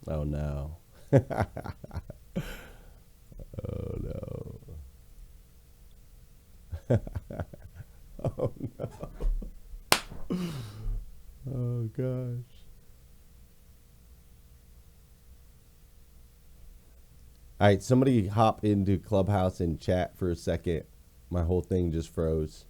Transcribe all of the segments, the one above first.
Oh no. Oh no. Oh no. Oh gosh. All right, somebody hop into Clubhouse and chat for a second. My whole thing just froze.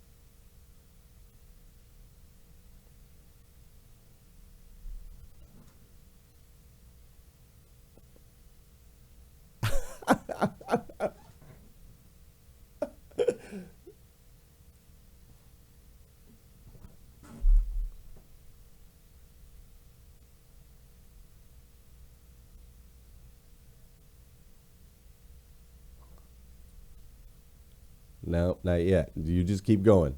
No, not yet. You just keep going.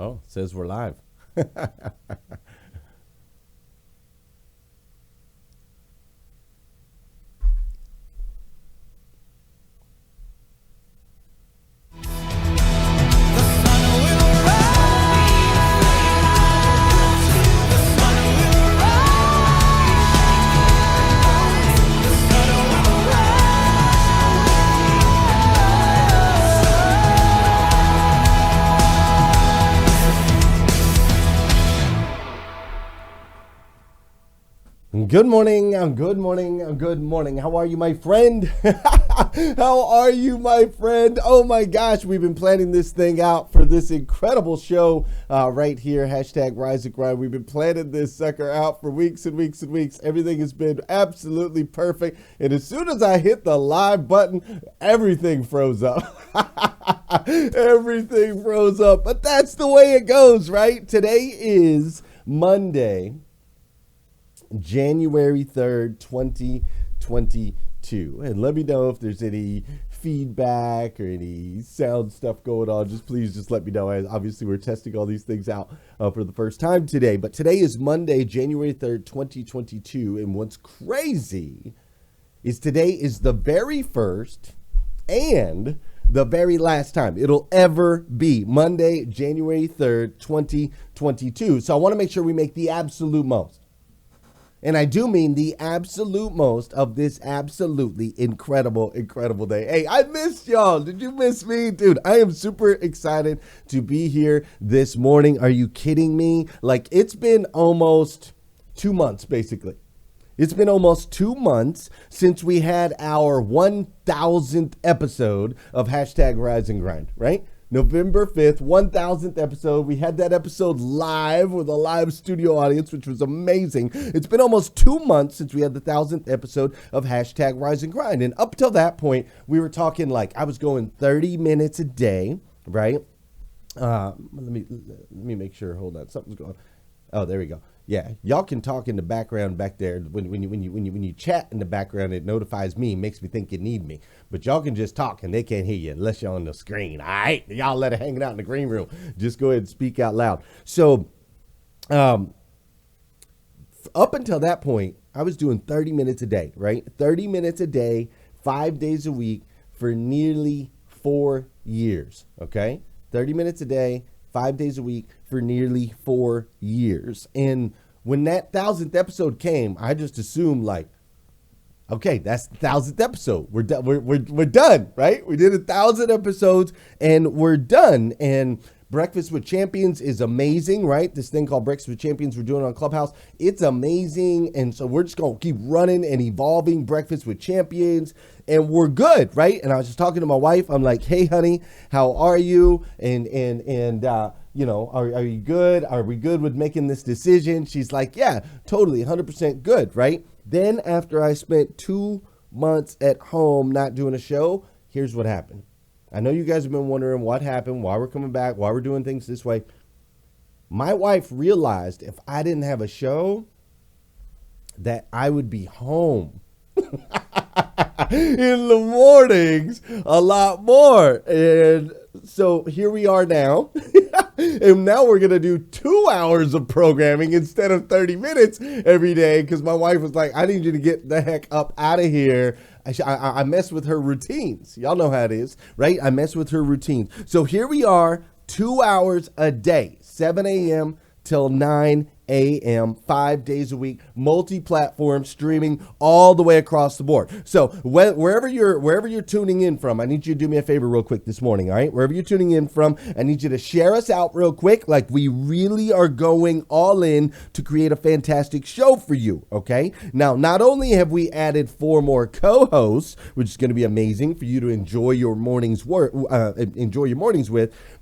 Oh, it says we're live. Good morning, good morning, good morning. How are you, my friend? How are you, my friend? Oh my gosh, we've been planning this thing out for this incredible show right here, hashtag Rise and Grind. We've been planning this sucker out for weeks and weeks and weeks. Everything has been absolutely perfect. And as soon as I hit the live button, everything froze up. Everything froze up. But that's the way it goes, right? Today is Monday, January 3rd, 2022. And let me know if there's any feedback or any sound stuff going on. Please let me know. Obviously, we're testing all these things out for the first time today. But today is Monday, January 3rd, 2022. And what's crazy is today is the very first and the very last time it'll ever be Monday, January 3rd, 2022. So I want to make sure we make the absolute most. And I do mean the absolute most of this absolutely incredible, incredible day. Hey, I missed y'all. Did you miss me? Dude, I am super excited to be here this morning. Are you kidding me? Like, it's been almost 2 months, basically. It's been almost 2 months since we had our 1000th episode of hashtag Rise and Grind, right? November 5th, 1000th episode. We had that episode live with a live studio audience, which was amazing. It's been almost 2 months since we had the 1000th episode of hashtag Rise and Grind. And up till that point, we were talking like I was going 30 minutes a day, right? Let me make sure. Hold on, something's going. Oh, there we go. Yeah, y'all can talk in the background back there. When you chat in the background, it notifies me, makes me think you need me. But y'all can just talk, and they can't hear you unless you're on the screen. All right, y'all let it hanging out in the green room. Just go ahead and speak out loud. So, up until that point, I was doing 30 minutes a day, right? 30 minutes a day, 5 days a week for nearly 4 years. Okay, 30 minutes a day, 5 days a week for nearly 4 years. And when that 1,000th episode came, I just assumed like, okay, that's the 1,000th episode. We're done. We're done, right? We did 1,000 episodes and we're done. And Breakfast with Champions is amazing, right? This thing called Breakfast with Champions we're doing on Clubhouse. It's amazing. And so we're just going to keep running and evolving Breakfast with Champions. And we're good, right? And I was just talking to my wife. I'm like, hey, honey, how are you? And you know, are you good? Are we good with making this decision? She's like, yeah, totally, 100% good, right? Then after I spent 2 months at home not doing a show, here's what happened. I know you guys have been wondering what happened, why we're coming back, why we're doing things this way. My wife realized if I didn't have a show, that I would be home in the mornings a lot more. And so here we are now. And now we're going to do 2 hours of programming instead of 30 minutes every day. Because my wife was like, I need you to get the heck up out of here. I mess with her routines. Y'all know how it is, right? I mess with her routines. So here we are, 2 hours a day, 7 a.m. till 9 a.m., 5 days a week, multi-platform streaming all the way across the board. So wherever you're tuning in from, I need you to do me a favor real quick this morning, all right? Wherever you're tuning in from, I need you to share us out real quick. Like we really are going all in to create a fantastic show for you, okay? Now, not only have we added 4 more co-hosts, which is going to be amazing for you to enjoy your mornings with,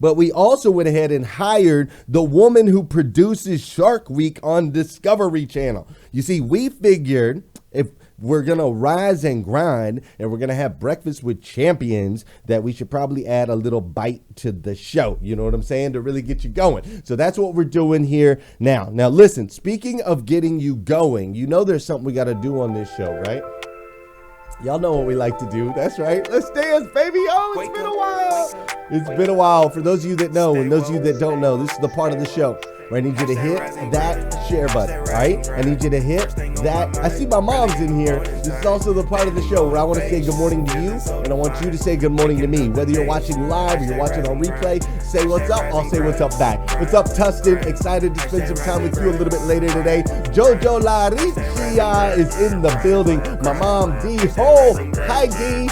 but we also went ahead and hired the woman who produces Shark Week on Discovery Channel. You see, we figured if we're going to rise and grind and we're going to have Breakfast with Champions, that we should probably add a little bite to the show. You know what I'm saying? To really get you going. So that's what we're doing here now. Now, listen, speaking of getting you going, you know there's something we got to do on this show, right? Y'all know what we like to do. That's right. Let's dance, baby. Oh, it's been a while. It's been a while. For those of you that know and those of you that don't know, this is the part of the show where I need you to hit that share button, all right? I need you to hit that. I see my mom's in here. This is also the part of the show where I want to say good morning to you, and I want you to say good morning to me. Whether you're watching live or you're watching on replay, say what's up. I'll say what's up back. What's up, Tustin? Excited to spend some time with you a little bit later today. Jojo Laricia is in the building. My mom, D. Ho. Hi, D.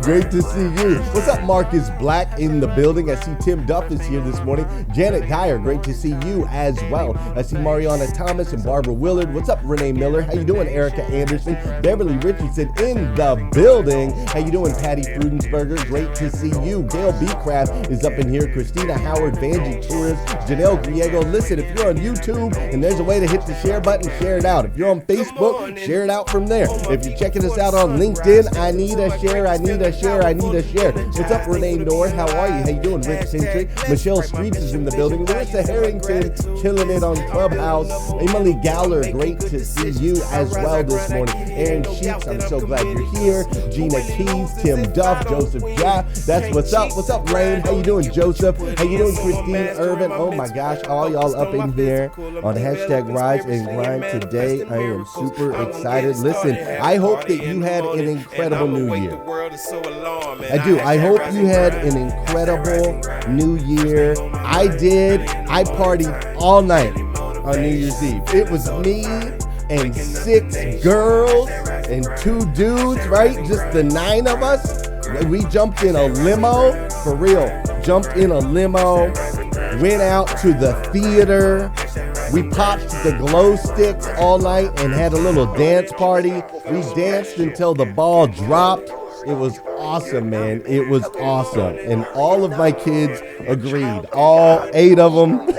Great to see you. What's up, Marcus Black in the building? I see Tim Duff is here this morning. Janet Dyer, great to see you as well. I see Mariana Thomas and Barbara Willard. What's up, Renee Miller? How you doing, Erica Anderson? Beverly Richardson in the building. How you doing, Patty Frudensberger? Great to see you. Gail Beecraft is up in here. Christina Howard, Vanjie Torres, Janelle Griego. Listen, if you're on YouTube and there's a way to hit the share button, share it out. If you're on Facebook, share it out from there. If you're checking us out on LinkedIn, I need a share, I need a share, I need a share. What's up, Renee Noor? How are you? How you doing, Rick Century? Michelle Streets is in the building. Larissa Harrington, killing it on Clubhouse. Emily Galler, great to see you as well this morning. Aaron Sheets, I'm so glad you're here. Gina Keys, Tim Duff, Joseph Jaff. That's what's up. What's up, Rain? How you doing, Joseph? How you doing, Christine Irvin? Oh my gosh, all y'all up in there on hashtag Rise and Grind today. I am super excited. Listen, I hope that you had an incredible new year. I do. I hope you had an incredible new year. I did. I partied all night on New Year's Eve. It was me and 6 girls and 2 dudes, right? Just the 9 of us. We jumped in a limo, for real. Jumped in a limo, went out to the theater. We popped the glow sticks all night and had a little dance party. We danced until the ball dropped. It was awesome, man. It was awesome. And all of my kids agreed. All 8 of them.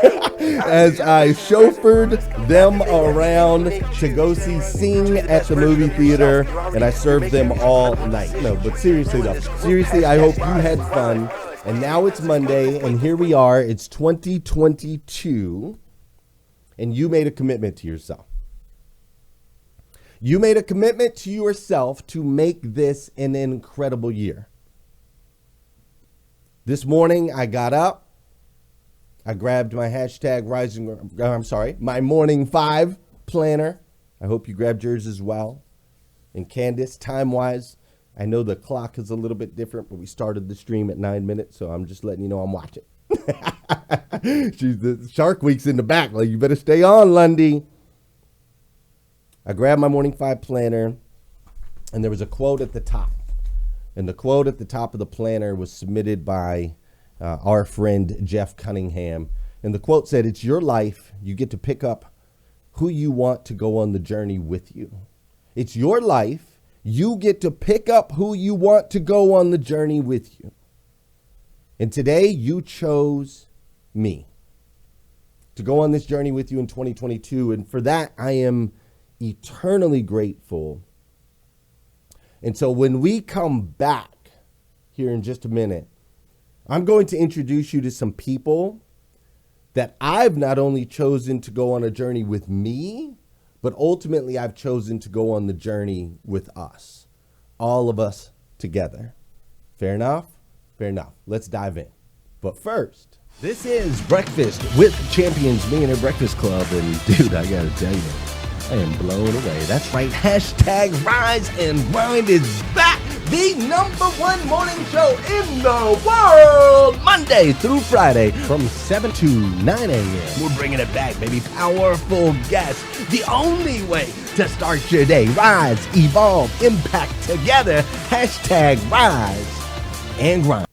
As I chauffeured them around to go see Sing at the movie theater. And I served them all night. No, but seriously though. Seriously, I hope you had fun. And now it's Monday, and here we are. It's 2022, and you made a commitment to yourself. You made a commitment to yourself to make this an incredible year. This morning, I got up. I grabbed my my morning 5 planner. I hope you grabbed yours as well. And Candice, time-wise, I know the clock is a little bit different, but we started the stream at 9 minutes, so I'm just letting you know I'm watching. The Shark Week's in the back. Like, you better stay on, Lundy. I grabbed my morning 5 planner, and there was a quote at the top. And the quote at the top of the planner was submitted by our friend Jeff Cunningham. And the quote said, "It's your life. You get to pick up who you want to go on the journey with you." It's your life. You get to pick up who you want to go on the journey with you. And today you chose me to go on this journey with you in 2022. And for that, I am eternally grateful. And so when we come back here in just a minute, I'm going to introduce you to some people that I've not only chosen to go on a journey with me, but ultimately I've chosen to go on the journey with us, all of us together. Fair enough? Fair enough. Let's dive in. But first, this is Breakfast with Champions, Millionaire Breakfast Club. And dude, I gotta tell you, I am blown away. That's right. Hashtag Rise and Grind is back. The #1 morning show in the world. Monday through Friday from 7 to 9 a.m. We're bringing it back, baby. Powerful guests. The only way to start your day. Rise, evolve, impact together. Hashtag Rise and Grind.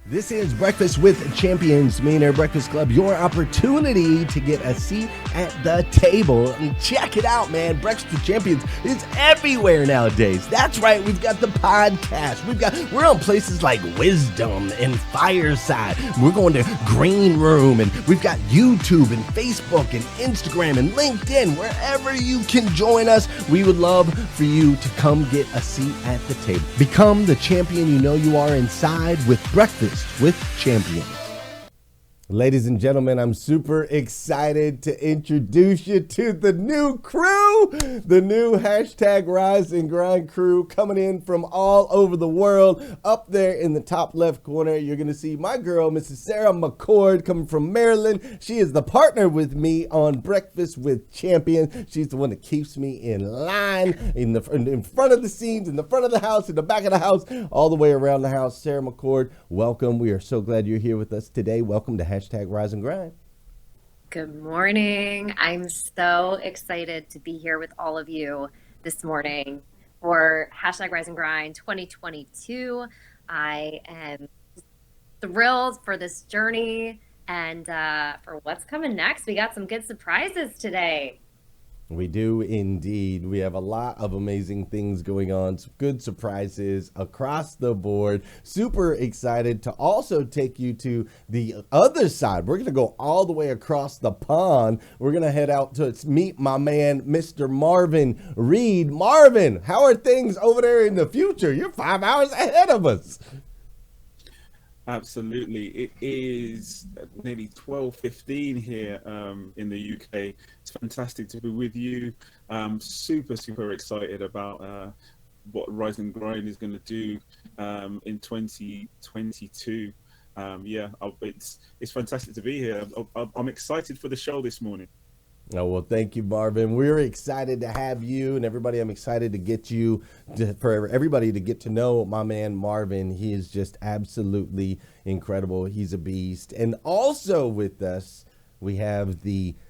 This is Breakfast with Champions, Millionaire Breakfast Club, your opportunity to get a seat at the table. And check it out, man. Breakfast with Champions is everywhere nowadays. That's right. We've got the podcast. We're on places like Wisdom and Fireside. We're going to Green Room, and we've got YouTube and Facebook and Instagram and LinkedIn. Wherever you can join us, we would love for you to come get a seat at the table. Become the champion you know you are inside with Breakfast with Champions. Ladies and gentlemen, I'm super excited to introduce you to the new crew, the new hashtag Rise and Grind crew coming in from all over the world. Up there in the top left corner, you're going to see my girl, Mrs. Sara McCord, coming from Maryland. She is the partner with me on Breakfast with Champions. She's the one that keeps me in line in front of the scenes, in the front of the house, in the back of the house, all the way around the house. Sara McCord, welcome. We are so glad you're here with us today. Welcome to hashtag Rise and Grind. Good morning. I'm so excited to be here with all of you this morning for hashtag Rise and Grind 2022. I am thrilled for this journey and for what's coming next. We got some good surprises today. We do indeed. We have a lot of amazing things going on, some good surprises across the board. Super excited to also take you to the other side. We're going to go all the way across the pond. We're going to head out to meet my man, Mr. Marvin Reid. Marvin, how are things over there in the future? You're 5 hours ahead of us. Absolutely. It is nearly 12:15 here in the UK. It's fantastic to be with you. Super excited about what Rise and Grind is going to do in 2022. It's fantastic to be here. I'm excited for the show this morning. Oh, well, thank you, Marvin. We're excited to have you, and everybody, I'm excited to get you, for everybody to get to know my man, Marvin. He is just absolutely incredible. He's a beast. And also with us, we have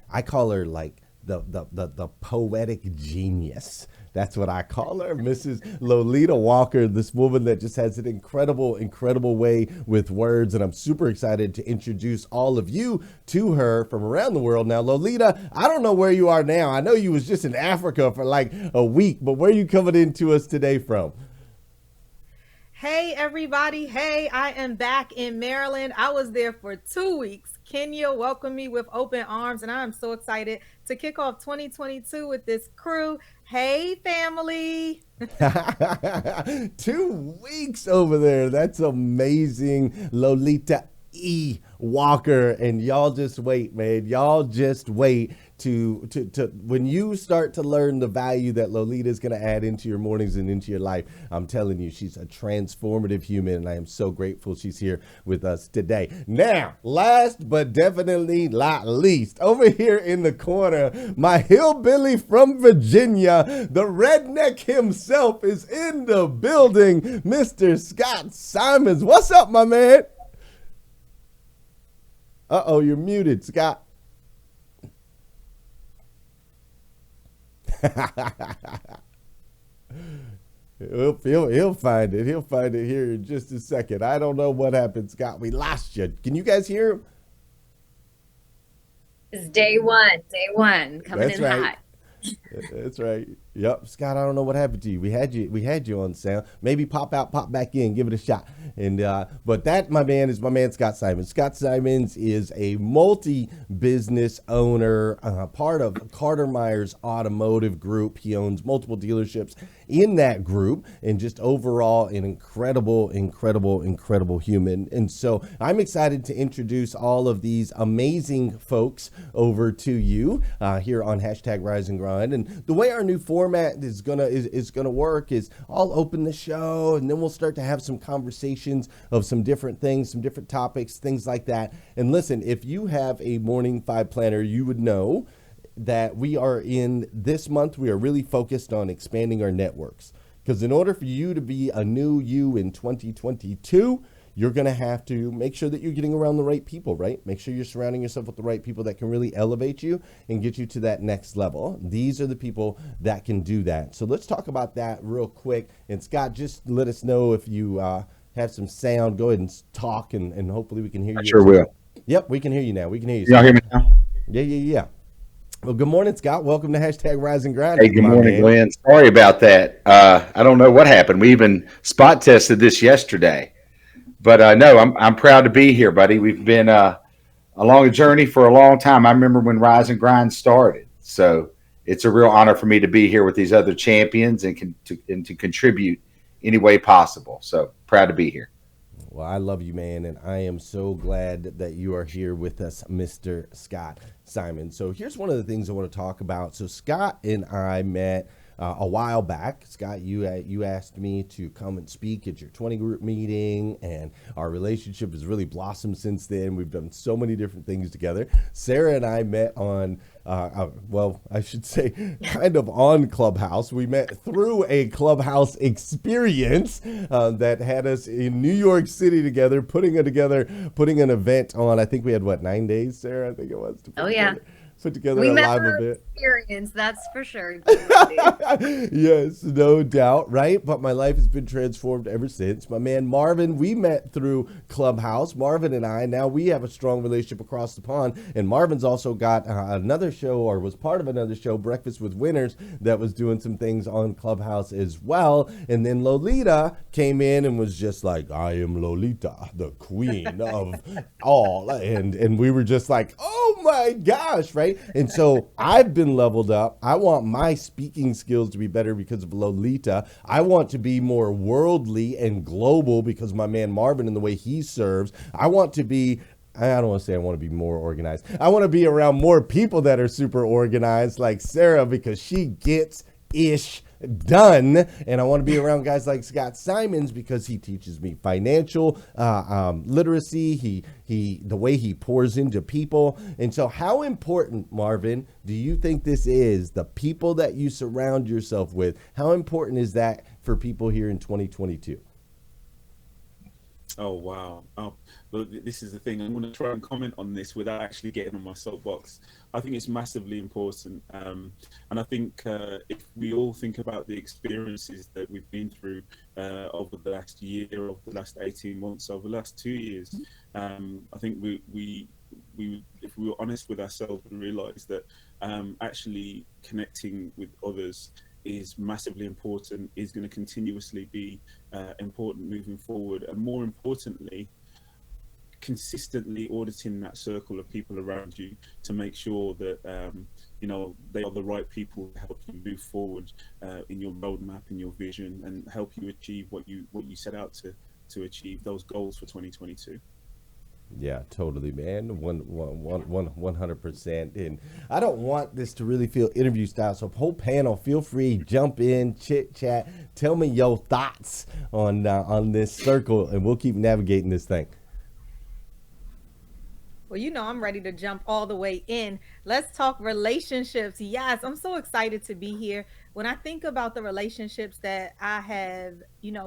I call her like the poetic genius. That's what I call her, Mrs. Lolita Walker, this woman that just has an incredible way with words. And I'm super excited to introduce all of you to her from around the world. Now, Lolita, I don't know where you are now. I know you was just in Africa for like a week, but where are you coming into us today from? Hey, everybody. Hey, I am back in Maryland. I was there for 2 weeks. Kenya welcomed me with open arms, and I'm so excited to kick off 2022 with this crew. Hey, family. 2 weeks over there. That's amazing. Lolita Walker. And y'all just wait, man. Y'all just wait to when you start to learn the value that Lolita is going to add into your mornings and into your life. I'm telling you, she's a transformative human, and I am so grateful she's here with us today. Now, last but definitely not least, over here in the corner, my hillbilly from Virginia, the redneck himself, is in the building, Mr. Scott Simons. What's up, my man? Uh-oh, you're muted, Scott. He'll find it. He'll find it here in just a second. I don't know what happened, Scott. We lost you. Can you guys hear him? It's day one, coming That's in right. hot. That's right. Yep, Scott. I don't know what happened to you. We had you on sound. Maybe pop out, pop back in, give it a shot. And but that, my man, is my man Scott Simons. Scott Simons is a multi-business owner, part of Carter Meyer's Automotive Group. He owns multiple dealerships in that group, and just overall an incredible human. And so I'm excited to introduce all of these amazing folks over to you here on #RiseAndGrind. And the way our new format is gonna work is I'll open the show, and then we'll start to have some conversations of some different things, some different topics, things like that. And listen, if you have a morning 5 planner, you would know that we are in this month, we are really focused on expanding our networks. Because in order for you to be a new you in 2022, you're going to have to make sure that you're getting around the right people, right? Make sure you're surrounding yourself with the right people that can really elevate you and get you to that next level. These are the people that can do that. So let's talk about that real quick. And Scott, just let us know if you have some sound. Go ahead and talk, and hopefully we can hear you. I sure will. Yep, we can hear you now. We can hear you. Y'all hear me now? Yeah. Well, good morning, Scott. Welcome to #RiseAndGrind. Hey, good morning, Glenn. Sorry about that. I don't know what happened. We even spot tested this yesterday. But no, I'm proud to be here, buddy. We've been along a journey for a long time. I remember when Rise and Grind started. So it's a real honor for me to be here with these other champions and to contribute any way possible. So proud to be here. Well, I love you, man, and I am so glad that you are here with us, Mr. Scott Simons. So here's one of the things I want to talk about. So Scott and I met a while back. Scott, you asked me to come and speak at your 20 group meeting, and our relationship has really blossomed since then. We've done so many different things together. Sarah and I met on, well, I should say kind of on Clubhouse. We met through a Clubhouse experience that had us in New York City together, putting an event on. I think we had, 9 days, Sarah? I think it was. Oh, yeah. Put together We a met live for event. experience, that's for sure. Yes, no doubt, right? But my life has been transformed ever since. My man Marvin, we met through Clubhouse. Marvin and I, now we have a strong relationship across the pond. And Marvin's also got another show, or was part of another show, Breakfast with Winners, that was doing some things on Clubhouse as well. And then Lolita came in and was just like, I am Lolita, the queen of all. And we were just like, oh my gosh, right? And so I've been leveled up. I want my speaking skills to be better because of Lolita. I want to be more worldly and global because of my man Marvin and the way he serves. I want to be, I don't want to say I want to be more organized. I want to be around more people that are super organized, like Sarah, because she gets ish done. And I want to be around guys like Scott Simons because he teaches me financial literacy. The way he pours into people. And so how important, Marvin, do you think this is, the people that you surround yourself with? How important is that for people here in 2022? Oh, wow. Well, this is the thing. I'm going to try and comment on this without actually getting on my soapbox. I think it's massively important. And I think if we all think about the experiences that we've been through over the last year, over the last 18 months, over the last 2 years, I think we if we were honest with ourselves, we realize that actually connecting with others is massively important, is going to continuously be important moving forward. And more importantly, consistently auditing that circle of people around you to make sure that they are the right people to help you move forward in your roadmap, in your vision, and help you achieve what you set out to achieve, those goals for 2022. Yeah, totally, man. 100%. And I don't want this to really feel interview style. So, whole panel, feel free, jump in, chit chat, tell me your thoughts on this circle, and we'll keep navigating this thing. Well, I'm ready to jump all the way in. Let's talk relationships. Yes, I'm so excited to be here. When I think about the relationships that I have,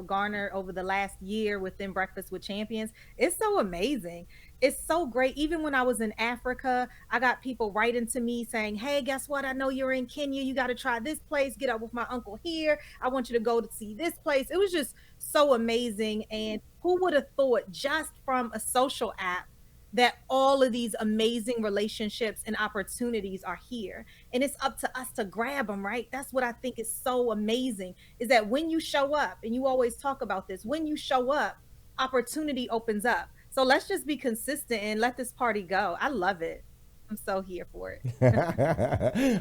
garnered over the last year within Breakfast with Champions, it's so amazing. It's so great. Even when I was in Africa, I got people writing to me saying, hey, guess what? I know you're in Kenya. You got to try this place. Get up with my uncle here. I want you to go to see this place. It was just so amazing. And who would have thought, just from a social app, that all of these amazing relationships and opportunities are here, and it's up to us to grab them, right? That's what I think is so amazing, is that when you show up, and you always talk about this, when you show up, opportunity opens up. So let's just be consistent and let this party go. I love it. I'm so here for it.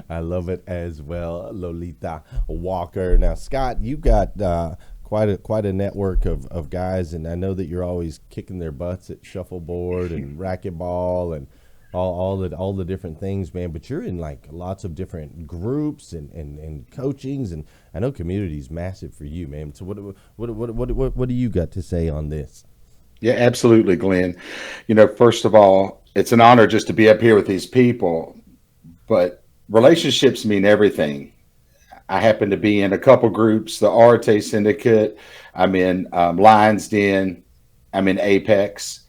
I love it as well, Lolita Walker. Now, Scott, you got quite a network of guys, and I know that you're always kicking their butts at shuffleboard and racquetball and all the different things, man. But you're in like lots of different groups and coachings, and I know community is massive for you, man. So what do you got to say on this? Yeah, absolutely, Glenn. First of all, it's an honor just to be up here with these people, but relationships mean everything. I happen to be in a couple groups, the Arte Syndicate. I'm in Lions Den. I'm in Apex.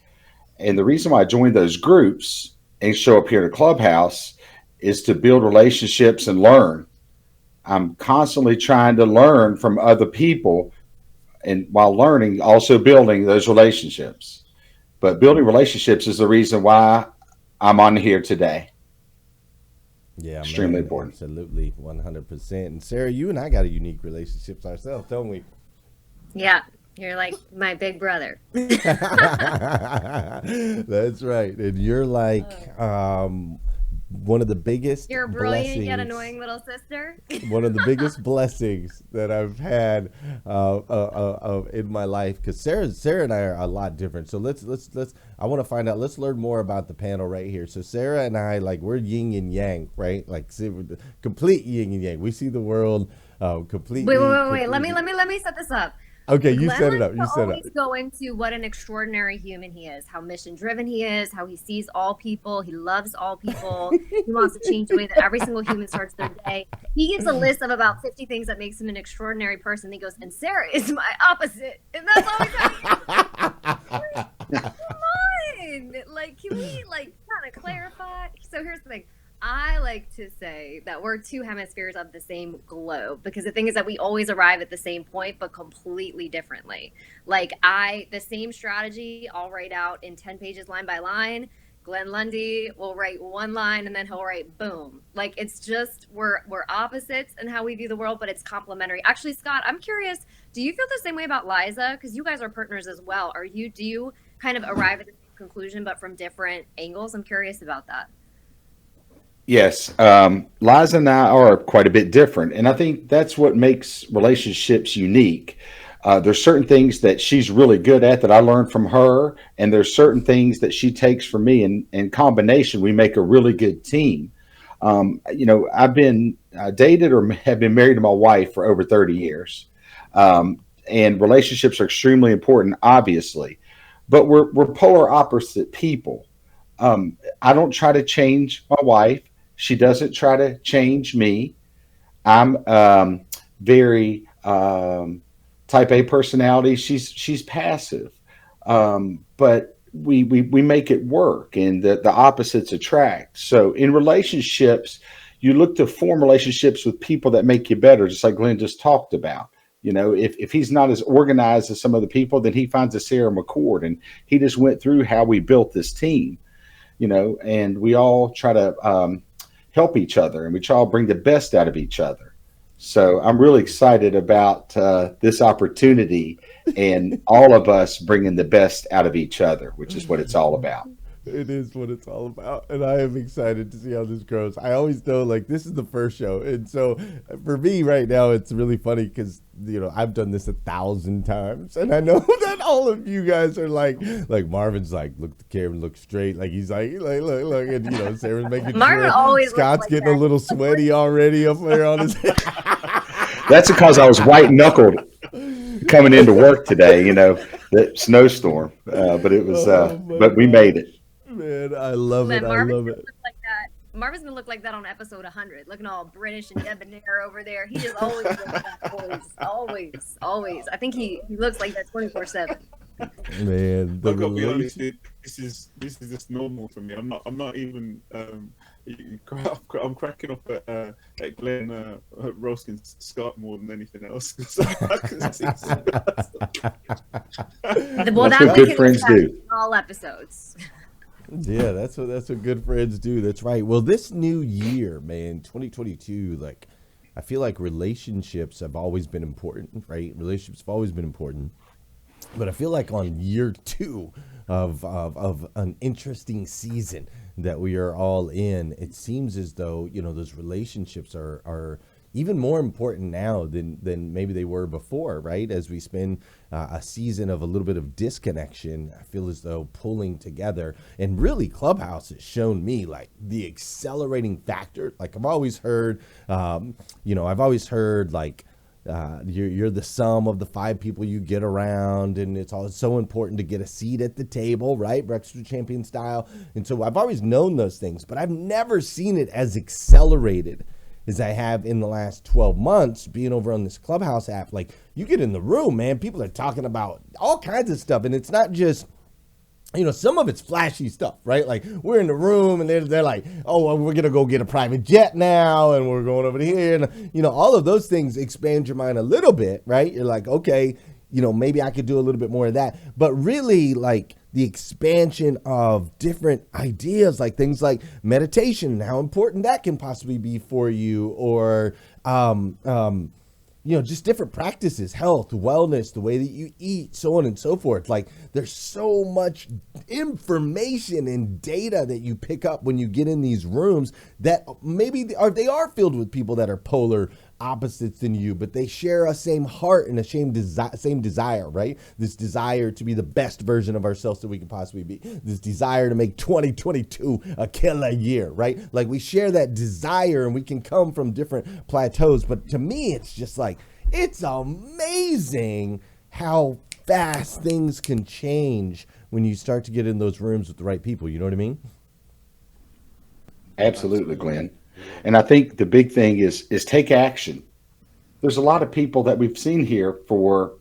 And the reason why I joined those groups and show up here to Clubhouse is to build relationships and learn. I'm constantly trying to learn from other people, and while learning, also building those relationships. But building relationships is the reason why I'm on here today. Yeah, extremely important. Absolutely, 100%. And Sarah, you and I got a unique relationship ourselves, don't we? Yeah, you're like my big brother. That's right. And you're like one of the biggest You're a brilliant blessings, yet annoying little sister. one of the biggest blessings that I've had in my life, because Sarah and I are a lot different. So let's I want to find out. Let's learn more about the panel right here. So Sarah and I, like, we're yin and yang, right? Like complete yin and yang. We see the world completely. Wait. Let me set this up. Okay, you Glenn set it up. You set it up. Go into what an extraordinary human he is, how mission driven he is, how he sees all people, he loves all people, he wants to change the way that every single human starts their day. He gives a list of about 50 things that makes him an extraordinary person. He goes, and Sarah is my opposite, and that's always how come on, like, can we kind of clarify? So here's the thing. I like to say that we're two hemispheres of the same globe, because the thing is that we always arrive at the same point, but completely differently. Like, the same strategy I'll write out in 10 pages line by line. Glenn Lundy will write one line and then he'll write boom. Like, it's just, we're opposites in how we view the world, but it's complementary. Actually, Scott, I'm curious, do you feel the same way about Liza? Because you guys are partners as well. Do you kind of arrive at the same conclusion, but from different angles? I'm curious about that. Yes, Liza and I are quite a bit different, and I think that's what makes relationships unique. There's certain things that she's really good at that I learned from her, and there's certain things that she takes from me, and in combination, we make a really good team. I've been dated or have been married to my wife for over 30 years, and relationships are extremely important, obviously, but we're polar opposite people. I don't try to change my wife. She doesn't try to change me. I'm very type A personality. She's passive, but we make it work, and the opposites attract. So in relationships, you look to form relationships with people that make you better, just like Glenn just talked about. If he's not as organized as some of the people, then he finds a Sara McCord, and he just went through how we built this team. And we all try to help each other, and we try to bring the best out of each other. So I'm really excited about this opportunity and all of us bringing the best out of each other, which is what it's all about. It is what it's all about, and I am excited to see how this grows. I always know, like, this is the first show, and so for me right now, it's really funny because I've done this 1,000 times, and I know that all of you guys are like Marvin's like, look at the camera, look straight, like he's like look, and Sarah's making Marvin sure. always looks Scott's like getting a that. little sweaty already up there on his. That's because I was white knuckled coming into work today. The snowstorm, but it was, but we God. made it. Man, I love it. Man, I love it. like that. Marvin's gonna look like that on episode 100, looking all British and debonair over there. He just always looks like that, always. I think he looks like that 24/7. Man, I've got to be honest. This is just normal for me. I'm not even. I'm cracking up at Glenn roasting Scott more than anything else. Well, That's what good friends do. All episodes. Yeah, that's what good friends do. That's right. Well, this new year, man, 2022, like I feel like relationships have always been important, right? Relationships have always been important. But I feel like on year 2 of an interesting season that we are all in, it seems as though, those relationships are even more important now than maybe they were before, right? As we spend a season of a little bit of disconnection, I feel as though pulling together, and really Clubhouse has shown me like the accelerating factor. Like I've always heard, like, you're the sum of the 5 people you get around, and it's so important to get a seat at the table, right? Breakfast with Champion style. And so I've always known those things, but I've never seen it as accelerated as I have in the last 12 months being over on this Clubhouse app. Like you get in the room, man, people are talking about all kinds of stuff, and it's not just some of it's flashy stuff, right? Like we're in the room and they're like, oh, well, we're going to go get a private jet now and we're going over to here. And, all of those things expand your mind a little bit, right? You're like, okay, maybe I could do a little bit more of that. But really, like the expansion of different ideas, like things like meditation and how important that can possibly be for you, or, just different practices, health, wellness, the way that you eat, so on and so forth. Like there's so much information and data that you pick up when you get in these rooms that maybe they are filled with people that are polar opposites than you, but they share a same heart and a same desire, right? This desire to be the best version of ourselves that we can possibly be. This desire to make 2022 a killer year, right? Like we share that desire, and we can come from different plateaus. But to me, it's just like, it's amazing how fast things can change when you start to get in those rooms with the right people. You know what I mean? Absolutely, Glenn. And I think the big thing is take action. There's a lot of people that we've seen here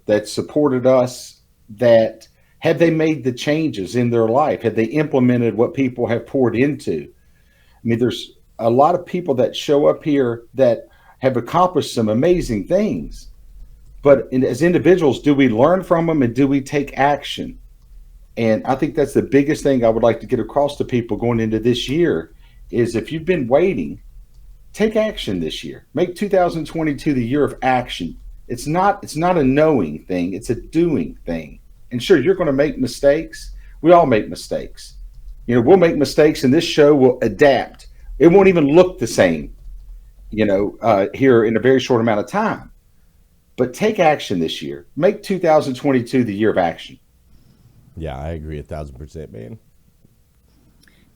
that supported us, that had they made the changes in their life, had they implemented what people have poured into. I mean, there's a lot of people that show up here that have accomplished some amazing things. But as individuals, do we learn from them, and do we take action? And I think that's the biggest thing I would like to get across to people going into this year is, if you've been waiting, take action this year. Make 2022 the year of action. It's not a knowing thing, it's a doing thing. And sure, you're going to make mistakes. We all make mistakes. We'll make mistakes, and this show will adapt. It won't even look the same, here in a very short amount of time. But take action this year. Make 2022 the year of action. Yeah, I agree 1,000%, man.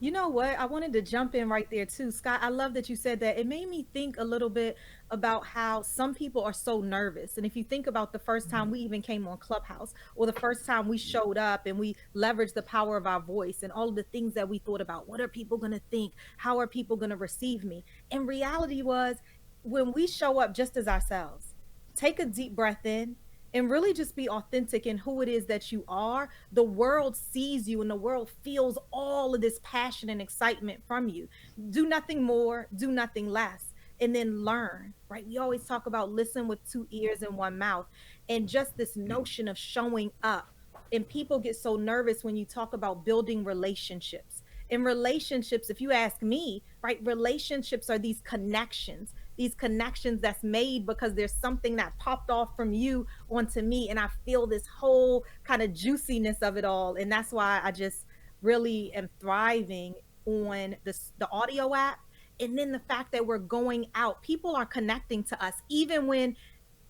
You know what? I wanted to jump in right there too, Scott. I love that you said that. It made me think a little bit about how some people are so nervous. And if you think about the first time we even came on Clubhouse, or the first time we showed up and we leveraged the power of our voice and all of the things that we thought about, what are people going to think? How are people going to receive me? And reality was, when we show up just as ourselves, take a deep breath in, and really just be authentic in who it is that you are, the world sees you and the world feels all of this passion and excitement from you. Do nothing more, do nothing less, and then learn, right? We always talk about listen with 2 ears and 1 mouth, and just this notion of showing up. And people get so nervous when you talk about building relationships. In relationships, if you ask me, right, relationships are these connections. these connections that's made because there's something that popped off from you onto me, and I feel this whole kind of juiciness of it all. And that's why I just really am thriving on the audio app. And then the fact that we're going out, people are connecting to us even when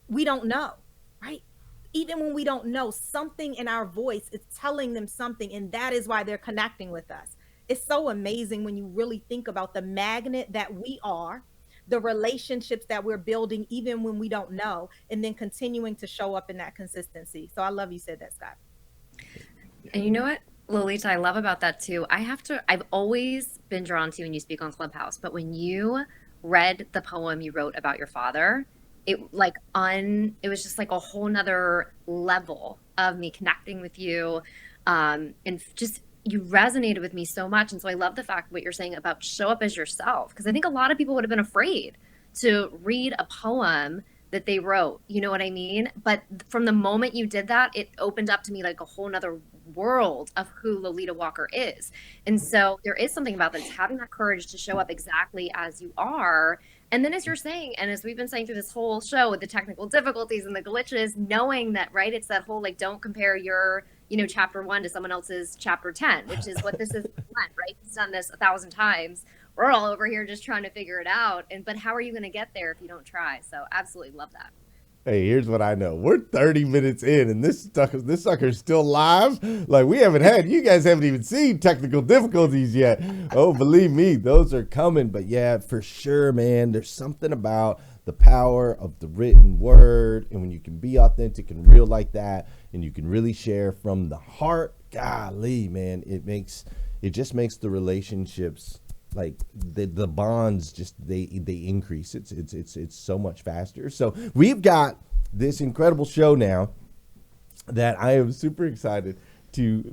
we don't know, right? Even when we don't know, something in our voice is telling them something, and that is why they're connecting with us. It's so amazing when you really think about the magnet that we are, the relationships that we're building even when we don't know, and then continuing to show up in that consistency. So I love you said that, Scott. And you know what, Lolita, I love about that too. I've always been drawn to you when you speak on Clubhouse, but when you read the poem you wrote about your father, it was just like a whole nother level of me connecting with you. And just, you resonated with me so much. And so I love the fact what you're saying about show up as yourself, because I think a lot of people would have been afraid to read a poem that they wrote, you know what I mean? But from the moment you did that, it opened up to me like a whole nother world of who Lolita Walker is. And so there is something about this, having that courage to show up exactly as you are. And then as you're saying, and as we've been saying through this whole show with the technical difficulties and the glitches, knowing that, right, it's that whole, like, don't compare your, chapter 1 to someone else's chapter 10, which is what this is, right? He's done this 1,000 times. We're all over here just trying to figure it out. But how are you going to get there if you don't try? So absolutely love that. Hey, here's what I know. We're 30 minutes in, and this sucker's still live. Like, you guys haven't even seen technical difficulties yet. Oh, believe me, those are coming. But yeah, for sure, man, there's something about the power of the written word. And when you can be authentic and real like that, and you can really share from the heart, golly, man, it just makes the relationships, like the bonds, just they increase. It's so much faster. So we've got this incredible show now that I am super excited to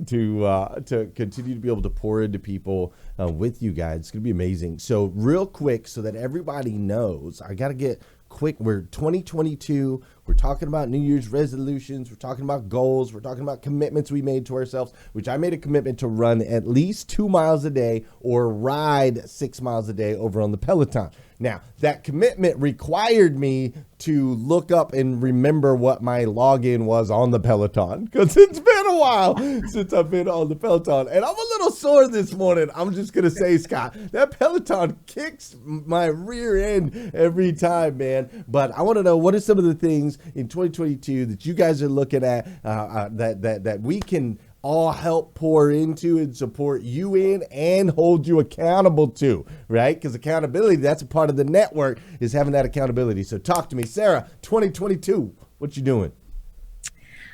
continue to be able to pour into people with you guys. It's gonna be amazing. So real quick, so that everybody knows, I gotta get quick. We're 2022. We're talking about New Year's resolutions. We're talking about goals. We're talking about commitments we made to ourselves, which I made a commitment to run at least 2 miles a day or ride 6 miles a day over on the Peloton. Now, that commitment required me to look up and remember what my login was on the Peloton, because it's been a while since I've been on the Peloton. And I'm a little sore this morning. I'm just going to say, Scott, that Peloton kicks my rear end every time, man. But I want to know, what are some of the things in 2022 that you guys are looking at that we can all help pour into and support you in and hold you accountable to, right? Because accountability, that's a part of the network, is having that accountability. So talk to me, Sarah. 2022, what you doing?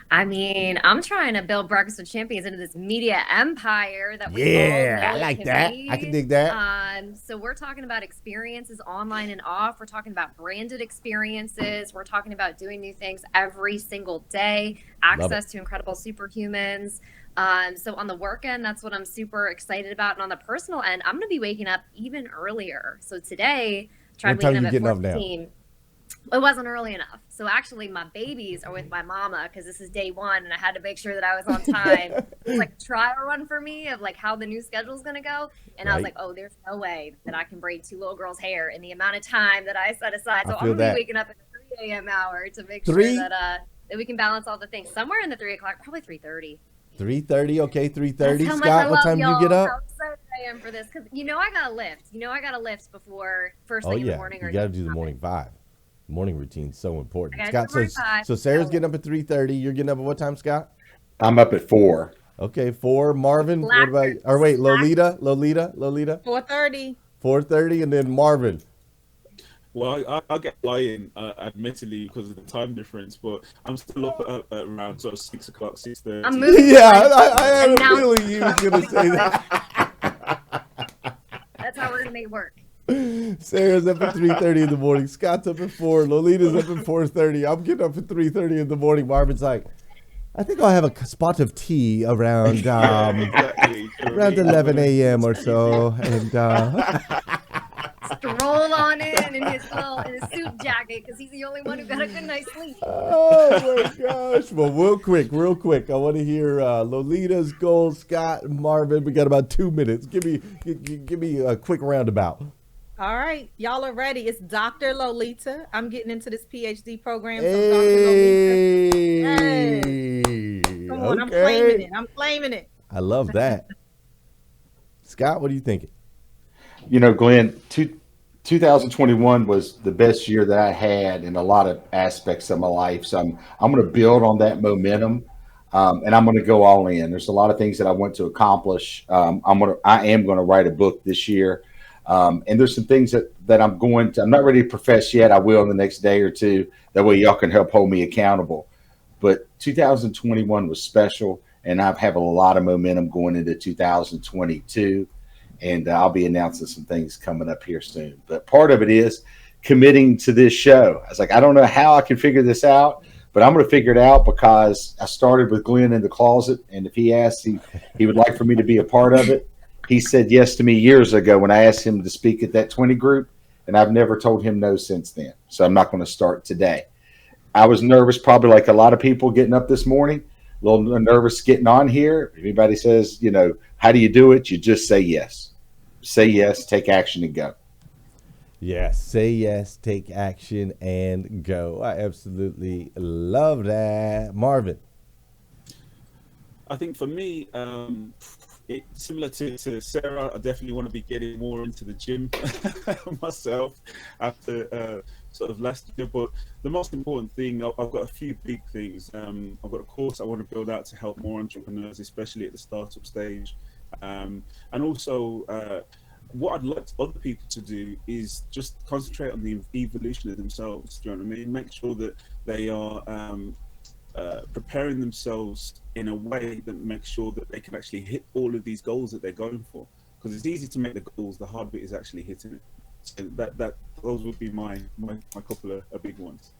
I mean, I'm trying to build Breakfast with Champions into this media empire that we all know I like that. be. I can dig that. So we're talking about experiences online and off. We're talking about branded experiences. We're talking about doing new things every single day, access to incredible superhumans. So on the work end, that's what I'm super excited about. And on the personal end, I'm going to be waking up even earlier. So today, What time are you getting up now? It wasn't early enough. So actually my babies are with my mama because this is day 1 and I had to make sure that I was on time. It's like a trial run for me of like how the new schedule is going to go. And I was like, oh, there's no way that I can braid 2 little girls' hair in the amount of time that I set aside. So I'm going to be waking up at the 3 a.m. hour to make sure that we can balance all the things. Somewhere in the 3 o'clock, probably 3:30. 3:30, okay, 3:30. Scott, what time do you get up? How excited I am for this, because I got to lift before first thing in the morning. You got to do the morning 5. Morning routine is so important. Scott, so Sarah's getting up at 3:30. You're getting up at what time, Scott? I'm up at 4. Okay, 4. Marvin, what about you? Or wait, Lolita? 4:30. 4:30, and then Marvin. Well, I'll get flying, admittedly, because of the time difference, but I'm still up at around sort of 6 o'clock, 6:30. I'm moving. Yeah, I had a feeling you was going to say that. That's how we're going to make it work. Sarah's up at 3:30 in the morning. Scott's up at 4. Lolita's up at 4:30. I'm getting up at 3:30 in the morning. Marvin's like, I think I'll have a spot of tea around around 11 a.m. or so, and stroll on in his suit jacket because he's the only one who got a good night's sleep. Oh my gosh! Well, real quick, I want to hear Lolita's goals. Scott and Marvin, we got about 2 minutes. Give me a quick roundabout. All right, y'all are ready. It's Dr. Lolita. I'm getting into this PhD program, so Dr. Lolita. Yes. Hey, Come on, I'm claiming okay. it. I'm claiming it. I love that. Scott, what are you thinking? You know, Glenn, 2021 was the best year that I had in a lot of aspects of my life. So I'm going to build on that momentum, and I'm going to go all in. There's a lot of things that I want to accomplish. I am going to write a book this year, and there's some things that I'm not ready to profess yet. I will in the next day or two. That way, y'all can help hold me accountable. But 2021 was special, and I have a lot of momentum going into 2022. And I'll be announcing some things coming up here soon. But part of it is committing to this show. I was like, I don't know how I can figure this out, but I'm going to figure it out because I started with Glenn in the closet. And if he asked, he would like for me to be a part of it. He said yes to me years ago when I asked him to speak at that 20 group. And I've never told him no since then. So I'm not going to start today. I was nervous, probably like a lot of people getting up this morning, a little nervous getting on here. If anybody says, how do you do it? You just say yes. Say yes, take action, and go. Yes, say yes, take action, and go. I absolutely love that. Marvin. I think for me, it's similar to Sarah. I definitely want to be getting more into the gym myself after sort of last year. But the most important thing, I've got a few big things. I've got a course I want to build out to help more entrepreneurs, especially at the startup stage. And also, what I'd like other people to do is just concentrate on the evolution of themselves. Do you know what I mean? Make sure that they are preparing themselves in a way that makes sure that they can actually hit all of these goals that they're going for. Because it's easy to make the goals, the hard bit is actually hitting it. So those would be my couple of big ones.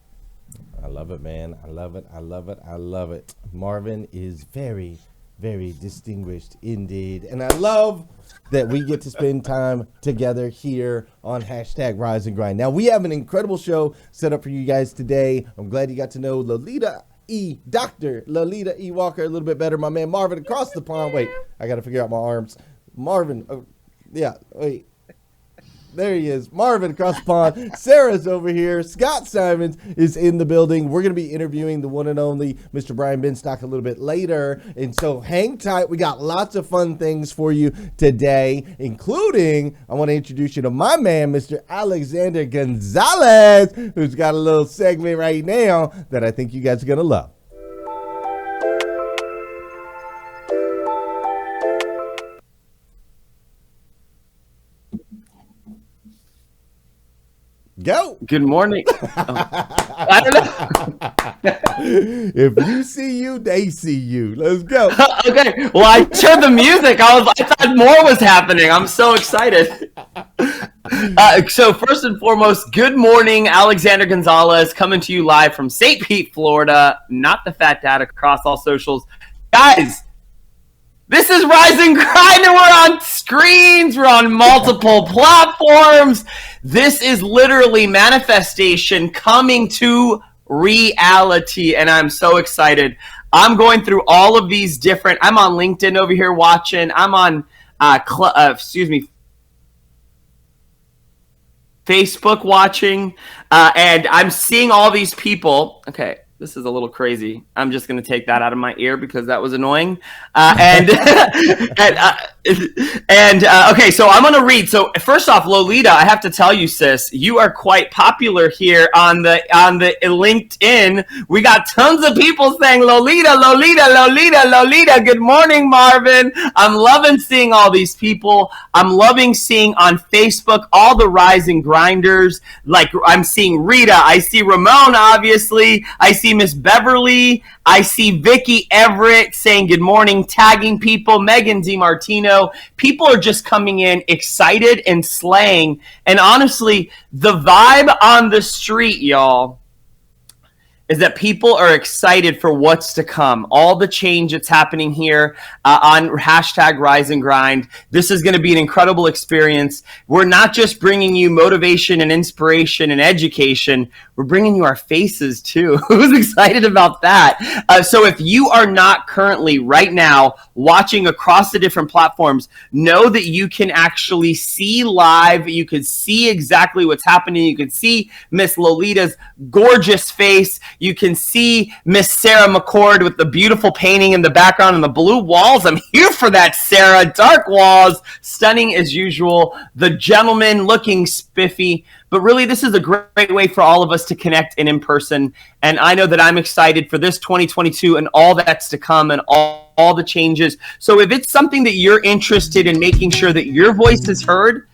I love it, man. I love it. I love it. I love it. Marvin is very, very distinguished indeed. And I love that we get to spend time together here on #Rise and Grind. Now, we have an incredible show set up for you guys today. I'm glad you got to know Dr. Lolita E. Walker a little bit better. My man Marvin across the pond. Wait, I got to figure out my arms. Marvin. Wait. There he is. Marvin across the pond. Sarah's over here. Scott Simons is in the building. We're going to be interviewing the one and only Mr. Brian Benstock a little bit later. And so hang tight. We got lots of fun things for you today, including I want to introduce you to my man, Mr. Alexander Gonzalez, who's got a little segment right now that I think you guys are going to love. Go. Good morning. I don't know. If you see you, they see you. Let's go. Okay. Well, I turned the music. I thought more was happening. I'm so excited. So first and foremost, good morning, Alexander Gonzalez, coming to you live from St. Pete, Florida. Not the Fat Dad across all socials, guys. This is Rise and Grind, and we're on screens. We're on multiple platforms. This is literally manifestation coming to reality, and I'm so excited. I'm going through all of these different. I'm on LinkedIn over here watching. I'm on, Facebook watching, and I'm seeing all these people. Okay. This is a little crazy. I'm just going to take that out of my ear because that was annoying. Okay, so I'm going to read. So first off, Lolita, I have to tell you, sis, you are quite popular here on the LinkedIn. We got tons of people saying Lolita, Lolita, Lolita, Lolita. Good morning, Marvin. I'm loving seeing all these people. I'm loving seeing on Facebook all the Rise and Grinders. Like I'm seeing Rita. I see Ramon, obviously. I see Miss Beverly. I see Vicky Everett saying good morning, tagging people. Megan DiMartino. People are just coming in excited and slaying. And honestly, the vibe on the street, y'all, is that people are excited for what's to come. All the change that's happening here on hashtag Rise and Grind. This is going to be an incredible experience. We're not just bringing you motivation and inspiration and education. We're bringing you our faces too. Who's excited about that? So if you are not currently right now watching across the different platforms, know that you can actually see live. You can see exactly what's happening. You can see Miss Lolita's gorgeous face. You can see Miss Sara McCord with the beautiful painting in the background and the blue walls. I'm here for that, Sara. Dark walls, stunning as usual. The gentleman looking spiffy. But really, this is a great way for all of us to connect in person. And I know that I'm excited for this 2022 and all that's to come and all the changes. So if it's something that you're interested in making sure that your voice is heard,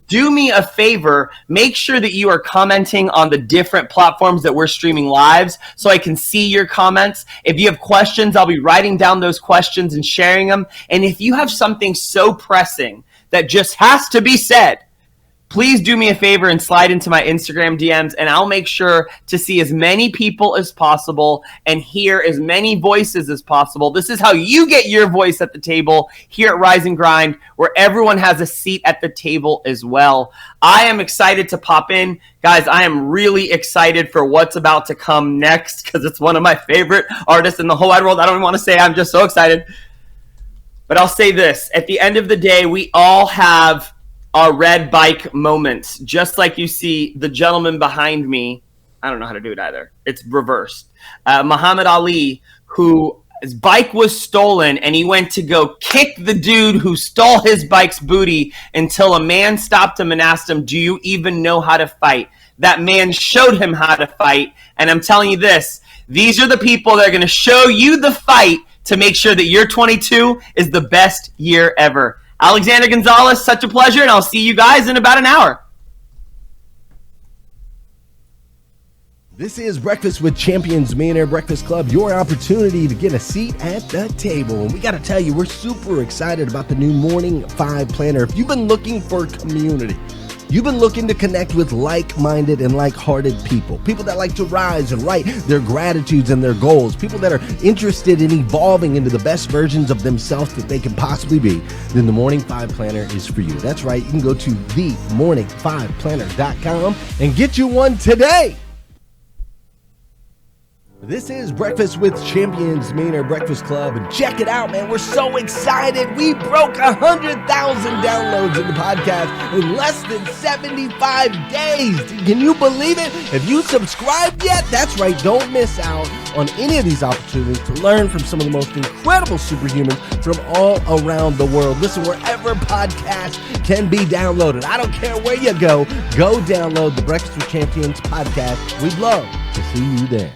do me a favor, make sure that you are commenting on the different platforms that we're streaming lives so I can see your comments. If you have questions, I'll be writing down those questions and sharing them. And if you have something so pressing that just has to be said, please do me a favor and slide into my Instagram DMs, and I'll make sure to see as many people as possible and hear as many voices as possible. This is how you get your voice at the table here at Rise and Grind, where everyone has a seat at the table as well. I am excited to pop in. Guys, I am really excited for what's about to come next because it's one of my favorite artists in the whole wide world. I don't even want to say I'm just so excited. But I'll say this. At the end of the day, we all have our red bike moments, just like you see the gentleman behind me. I don't know how to do it either. It's reversed. Muhammad Ali, who his bike was stolen, and he went to go kick the dude who stole his bike's booty until a man stopped him and asked him, "Do you even know how to fight?" That man showed him how to fight, and I'm telling you this, these are the people that are going to show you the fight to make sure that your 22 is the best year ever. Alexander Gonzalez, such a pleasure, and I'll see you guys in about an hour. This is Breakfast with Champions Millionaire Breakfast Club, your opportunity to get a seat at the table. And we got to tell you, we're super excited about the new Morning 5 Planner. If you've been looking for community, you've been looking to connect with like-minded and like-hearted people that like to rise and write their gratitudes and their goals, people that are interested in evolving into the best versions of themselves that they can possibly be, then the Morning 5 Planner is for you. That's right. You can go to themorning5planner.com and get you one today. This is Breakfast with Champions Millionaire Breakfast Club, and check it out, man. We're so excited. We broke 100,000 downloads in the podcast in less than 75 days. Can you believe it? Have you subscribed yet? That's right. Don't miss out on any of these opportunities to learn from some of the most incredible superhumans from all around the world. Listen, wherever podcasts can be downloaded. I don't care where you go download the Breakfast with Champions podcast. We'd love to see you there.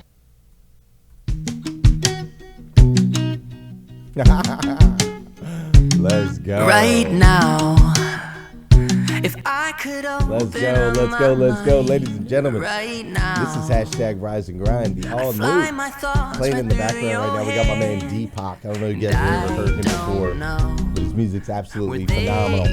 Let's go. Right now, if I could Let's go, ladies and gentlemen. right now, This is hashtag Rise and Grind, the all new. Playing in the background right now, we got my man Deepak. I don't know if you guys have ever heard him before, but his music's absolutely phenomenal.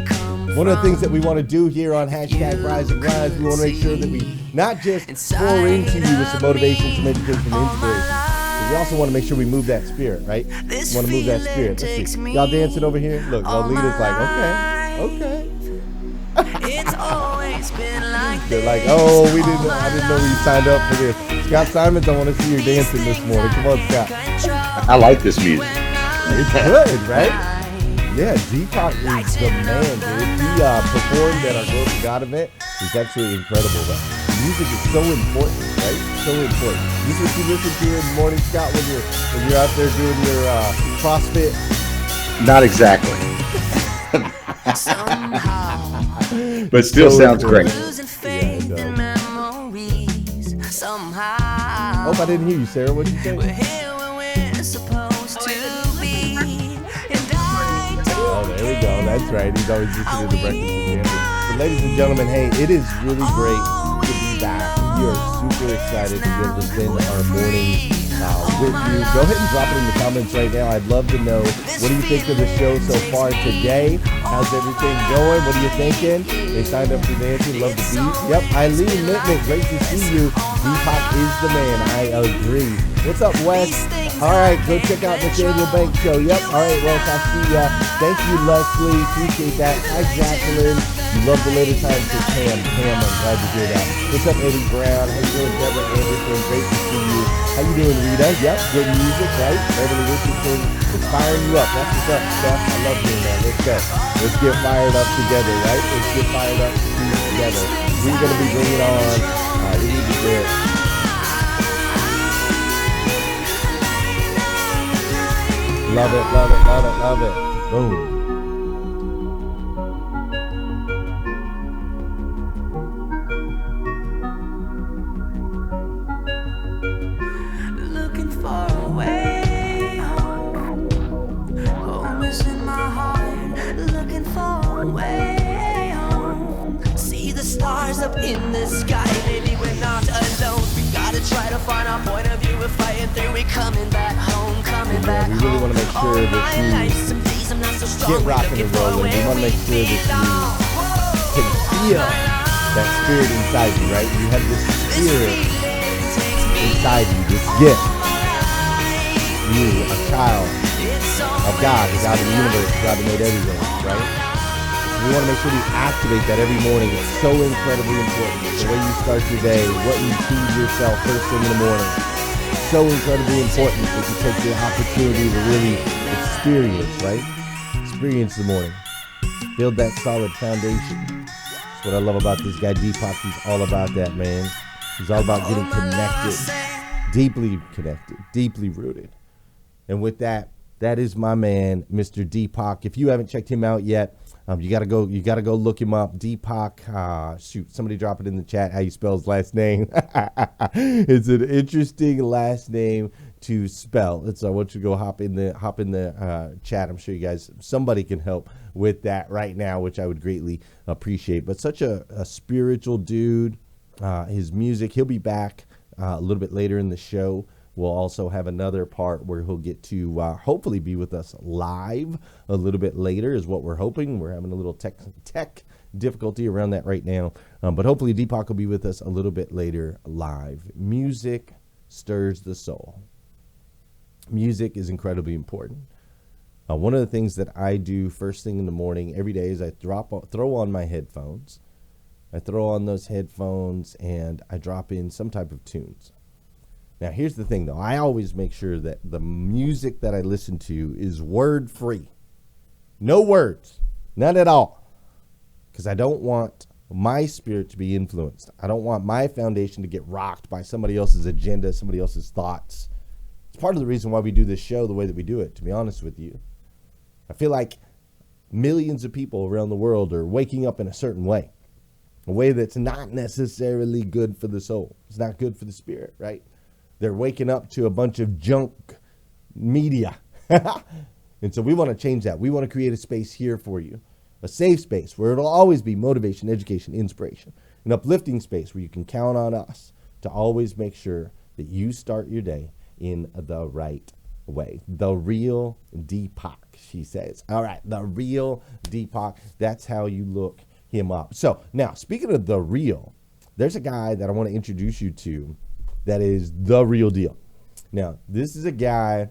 One of the things that we want to do here on hashtag Rise and Grind, we want to make sure that we not just pour into you with some motivation, some education, and inspiration. We also want to make sure we move that spirit, right? We want to move that spirit. Let's see. Y'all dancing over here? Look, Lolita's like, okay. it's always been like They're like, oh, I didn't know you signed up for this. Scott Simons, I want to see you dancing this morning. Come on, Scott. I like this music. It's good, right? Yeah, Deepak is the man, dude. He performed at our Growth of God event. He's absolutely incredible, though. Music is so important, right? So important. This is what you listen to in the morning, Scott, when you're out there doing your CrossFit. Not exactly. But still So sounds great. losing faith Yeah, it in memories. Somehow, Oh, I didn't hear you, Sarah. What'd you say? we're here where we're supposed to be. And I Oh, there we go. That's right. He's always listening to the Breakfast with Champions. But ladies and gentlemen, hey, it is really great to be back. We are super excited to be able to spend our mornings with you. Go ahead and drop it in the comments right now. I'd love to know, what do you think of the show so far today? How's everything going? What are you thinking? They signed up for dancing. Love the beat. Yep. Eileen Mittman, great to see you. Deepak is the man. I agree. What's up, Wes? All right, go check out Nathaniel Banks Show. Yep. All right, Wes, I see ya. Thank you, Leslie. Appreciate that. Hi, Jacqueline. You love the later times for Pam. Pam, I'm glad to hear that. What's up, Eddie Brown? How you doing, Deborah Anderson? Great to see you. How you doing, Rita? Yep, good music, right? Beverly Richardson, inspiring you up. That's what's up, Steph. I love hearing that. Let's go. Let's get fired up together, right? Let's get fired up together. We're going to be bringing on, we need to get, love it, love it, love it, love it. Boom. Looking for a way home. Home is in my heart. Looking for a way home. See the stars up in the sky. Maybe we're not alone. We gotta try to find our point of view. We're fighting through. We're coming back home. Coming back home. We really want to make sure that you get rocking and rolling. We want to make sure that you can feel that spirit inside you, right? You have this spirit inside you, this gift. You, a child of God, the God of the universe, the God that made everything, right? So we want to make sure you activate that every morning. It's so incredibly important. The way you start your day, what you feed yourself first thing in the morning. So incredibly important that you take the opportunity to really experience, right? Experience the morning. Build that solid foundation. That's what I love about this guy, Deepak. He's all about that, man. He's all about getting connected, deeply connected, deeply rooted. And with that, that is my man, Mr. Deepak. If you haven't checked him out yet, you gotta go look him up. Deepak, shoot, somebody drop it in the chat how you spell his last name. It's an interesting last name to spell. So I want you to go hop in the chat. I'm sure you guys, somebody can help with that right now, which I would greatly appreciate. But such a spiritual dude. His music, he'll be back a little bit later in the show. We'll also have another part where he'll get to hopefully be with us live a little bit later is what we're hoping. We're having a little tech difficulty around that right now. But hopefully Deepak will be with us a little bit later live. Music stirs the soul. Music is incredibly important. One of the things that I do first thing in the morning every day is I throw on my headphones. I throw on those headphones and I drop in some type of tunes. Now, here's the thing, though. I always make sure that the music that I listen to is word-free. No words. None at all. Because I don't want my spirit to be influenced. I don't want my foundation to get rocked by somebody else's agenda, somebody else's thoughts. It's part of the reason why we do this show the way that we do it, to be honest with you. I feel like millions of people around the world are waking up in a certain way. A way that's not necessarily good for the soul. It's not good for the spirit, right? They're waking up to a bunch of junk media. And so we want to change that. We want to create a space here for you. A safe space where it'll always be motivation, education, inspiration. An uplifting space where you can count on us to always make sure that you start your day in the right way. The real Deepak, she says. All right, the real Deepak. That's how you look him up. So now, speaking of the real, there's a guy that I want to introduce you to that is the real deal. Now, this is a guy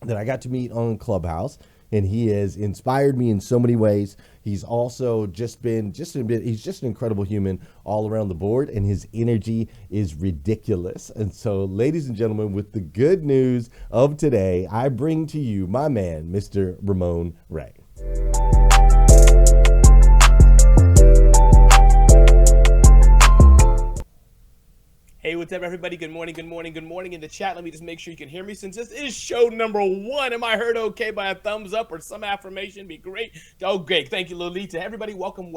that I got to meet on Clubhouse, and he has inspired me in so many ways. He's also he's just an incredible human all around the board, and his energy is ridiculous. And so, ladies and gentlemen, with the good news of today, I bring to you my man, Mr. Ramon Ray. Hey, what's up, everybody? Good morning, good morning, good morning. In the chat, let me just make sure you can hear me since this is show number 1. Am I heard okay by a thumbs up or some affirmation? Be great. Oh, great. Thank you, Lolita. Everybody, welcome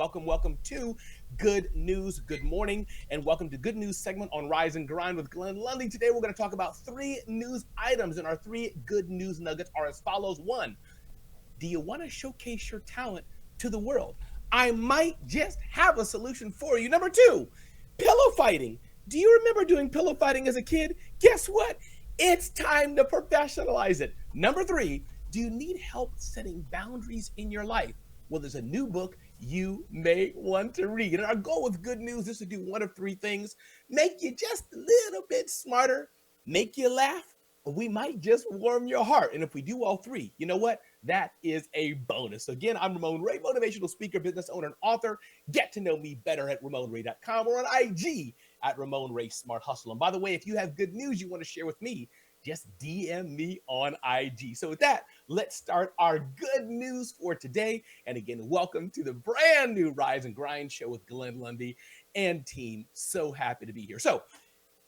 to Good News. Good morning, and welcome to Good News segment on Rise and Grind with Glenn Lundy. Today, we're going to talk about 3 news items, and our 3 good news nuggets are as follows. 1, do you want to showcase your talent to the world? I might just have a solution for you. Number 2, pillow fighting. Do you remember doing pillow fighting as a kid? Guess what? It's time to professionalize it. Number 3, do you need help setting boundaries in your life? Well, there's a new book you may want to read. And our goal with Good News is to do one of three things: make you just a little bit smarter, make you laugh, or we might just warm your heart. And if we do all three, you know what? That is a bonus. Again, I'm Ramon Ray, motivational speaker, business owner, and author. Get to know me better at RamonRay.com or on IG at Ramon Ray Smart Hustle. And by the way, if you have good news you want to share with me, just DM me on IG. So with that, let's start our good news for today. And again, welcome to the brand new Rise and Grind show with Glenn Lundy and team. So happy to be here. So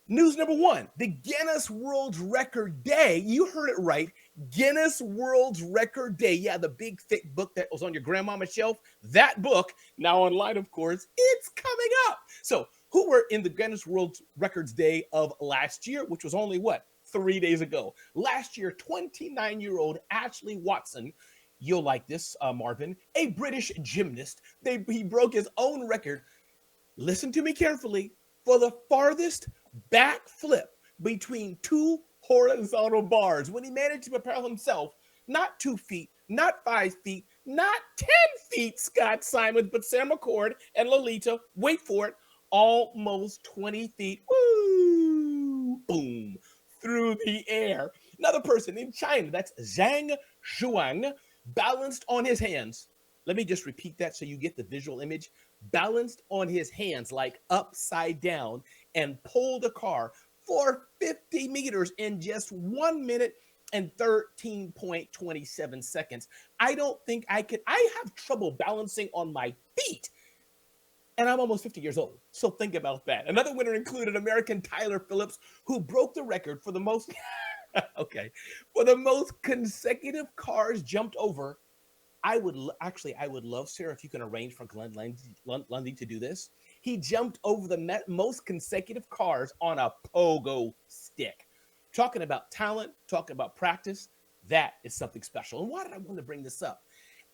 news number one, the Guinness World Record Day. You heard it right. Guinness World Record Day. Yeah, the big thick book that was on your grandmama's shelf. That book, now online, of course, it's coming up. So who were in the Guinness World Records Day of last year, which was only what? 3 days ago. Last year, 29-year-old Ashley Watson, you'll like this, Marvin, a British gymnast. He broke his own record. Listen to me carefully. For the farthest backflip between two horizontal bars, when he managed to propel himself not 2 feet, not 5 feet, not 10 feet, Scott Simons, but Sara McCord and Lolita, wait for it, almost 20 feet. Woo! Boom! Through the air. Another person in China, that's Zhang Zhuang, balanced on his hands. Let me just repeat that so you get the visual image. Balanced on his hands like upside down and pulled a car for 50 meters in just 1 minute and 13.27 seconds. I don't think I could. I have trouble balancing on my feet. And I'm almost 50 years old. So think about that. Another winner included American Tyler Phillips, who broke the record for the most, for the most consecutive cars jumped over. I would love, Sarah, if you can arrange for Glenn Lundy to do this. He jumped over the most consecutive cars on a pogo stick. Talking about talent, talking about practice, that is something special. And why did I want to bring this up?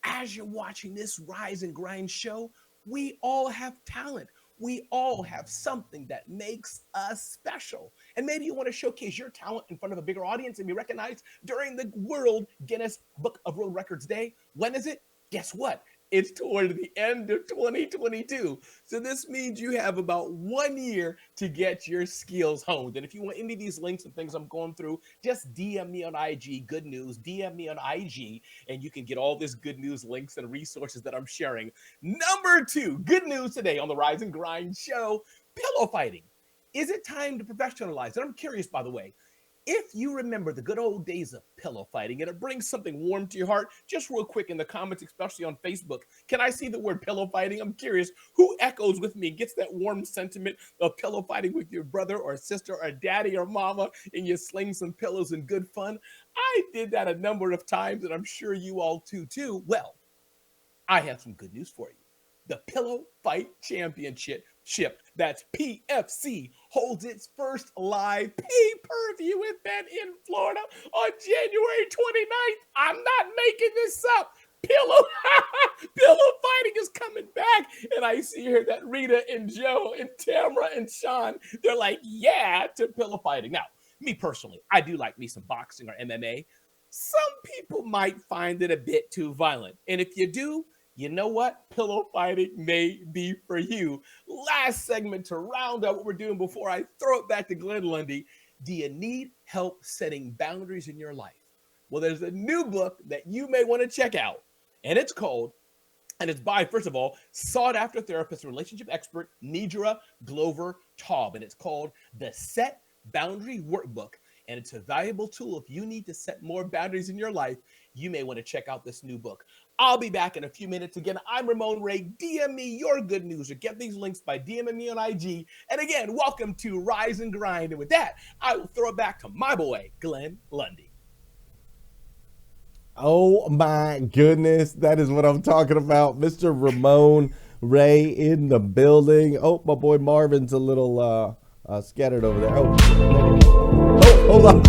As you're watching this Rise and Grind show, we all have talent. We all have something that makes us special. And maybe you want to showcase your talent in front of a bigger audience and be recognized during the World Guinness Book of World Records Day. When is it? Guess what? It's toward the end of 2022. So this means you have about 1 year to get your skills honed. And if you want any of these links and things I'm going through, just DM me on IG, good news, DM me on IG, and you can get all this good news links and resources that I'm sharing. Number two, good news today on the Rise and Grind show, pillow fighting. Is it time to professionalize? And I'm curious, by the way, if you remember the good old days of pillow fighting and it brings something warm to your heart, just real quick in the comments, especially on Facebook, can I see the word pillow fighting? I'm curious who echoes with me, gets that warm sentiment of pillow fighting with your brother or sister or daddy or mama, and you sling some pillows and good fun. I did that a number of times, and I'm sure you all too. Well, I have some good news for you. The Pillow Fight Championship, that's PFC, holds its first live pay-per-view event in Florida on January 29th. I'm not making this up. Pillow fighting is coming back. And I see here that Rita and Joe and Tamara and Sean, they're like, yeah, to pillow fighting. Now, me personally, I do like me some boxing or MMA. Some people might find it a bit too violent. And if you do, you know what? Pillow fighting may be for you. Last segment to round out what we're doing before I throw it back to Glenn Lundy. Do you need help setting boundaries in your life? Well, there's a new book that you may want to check out, and it's by, first of all, sought-after therapist and relationship expert, Nidra Glover Taub, and it's called The Set Boundary Workbook. And it's a valuable tool if you need to set more boundaries in your life. You may want to check out this new book. I'll be back in a few minutes. Again, I'm Ramon Ray. DM me your good news or get these links by DMing me on IG. And again, welcome to Rise and Grind. And with that, I will throw it back to my boy, Glenn Lundy. Oh my goodness, that is what I'm talking about. Mr. Ramon Ray in the building. Oh, my boy Marvin's a little scattered over there. Oh, hold on.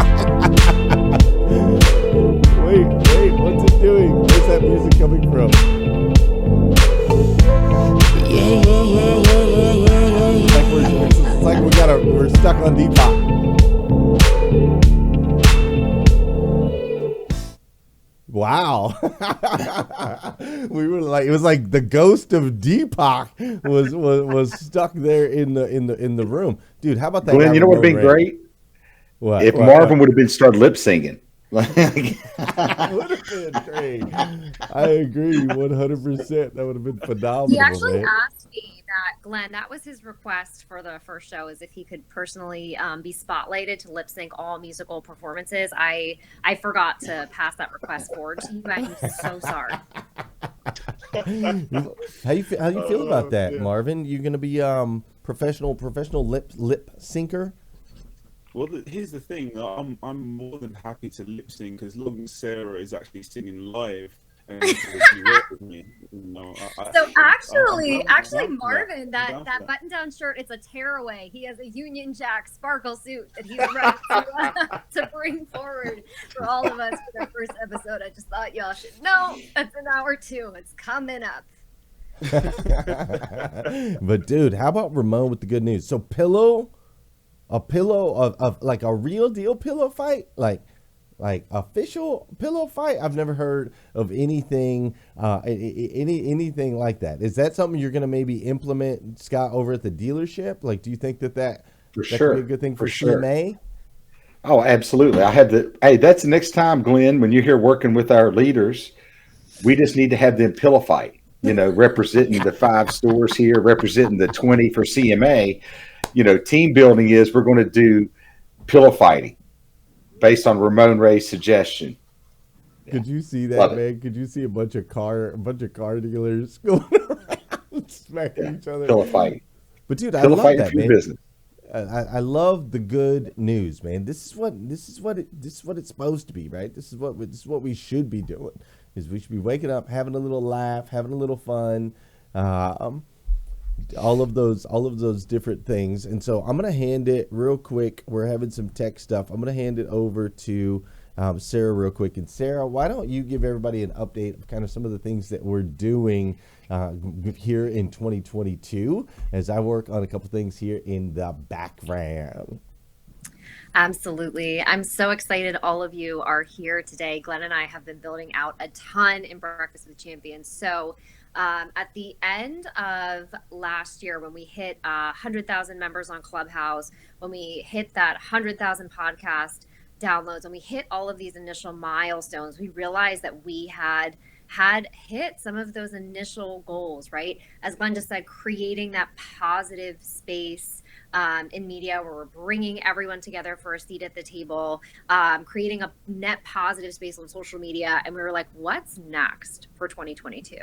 Wait, what's it doing? Where's that music coming from? It's like we're stuck on Depop. Wow. We were like, it was like the ghost of Deepak was stuck there in the room. Dude, how about that? Glenn, you know what would have been great? What? If Marvin would have been started lip singing. Would have been great. I agree, 100%. That would have been phenomenal. He actually man. asked me that, Glenn, that was his request for the first show, is if he could personally be spotlighted to lip sync all musical performances. I forgot to pass that request forward to you. I'm so sorry. How you feel about that, Marvin? You're gonna be professional lip syncer? Well, here's the thing. I'm more than happy to lip sync as long as Sarah is actually singing live and she works with me. So actually, Marvin, that button-down shirt, it's a tearaway. He has a Union Jack sparkle suit that he's ready to bring forward for all of us for the first episode. I just thought y'all should know that's in hour 2. It's coming up. But dude, how about Ramon with the good news? So a pillow of like a real deal pillow fight, like official pillow fight. I've never heard of anything anything like that. Is that something you're gonna maybe implement, Scott, over at the dealership? Like, do you think that For sure. could be a good thing for sure. CMA? Oh, absolutely. Hey, that's the next time, Glenn, when you're here working with our leaders, we just need to have them pillow fight, representing the 5 stores here, representing the 20 for CMA. Team building is we're going to do pillow fighting based on Ramon Ray's suggestion. Could you see that, man? Could you see a bunch of car dealers going around smacking each other? Pillow fighting. But dude, I Pillow love fighting that, for your man. business. I love the good news, man. This is what it's supposed to be, right? This is what we should be doing. Is we should be waking up, having a little laugh, having a little fun, all of those different things. And so I'm gonna hand it real quick. We're having some tech stuff. I'm gonna hand it over to Sarah real quick. And Sarah, why don't you give everybody an update of kind of some of the things that we're doing here in 2022 as I work on a couple things here in the background. Absolutely. I'm so excited all of you are here today. Glenn and I have been building out a ton in Breakfast with Champions. So at the end of last year, when we hit 100,000 members on Clubhouse, when we hit that 100,000 podcast downloads, when we hit all of these initial milestones, we realized that we had hit some of those initial goals, right? As Glenn just said, creating that positive space in media where we're bringing everyone together for a seat at the table, creating a net positive space on social media. And we were like, what's next for 2022?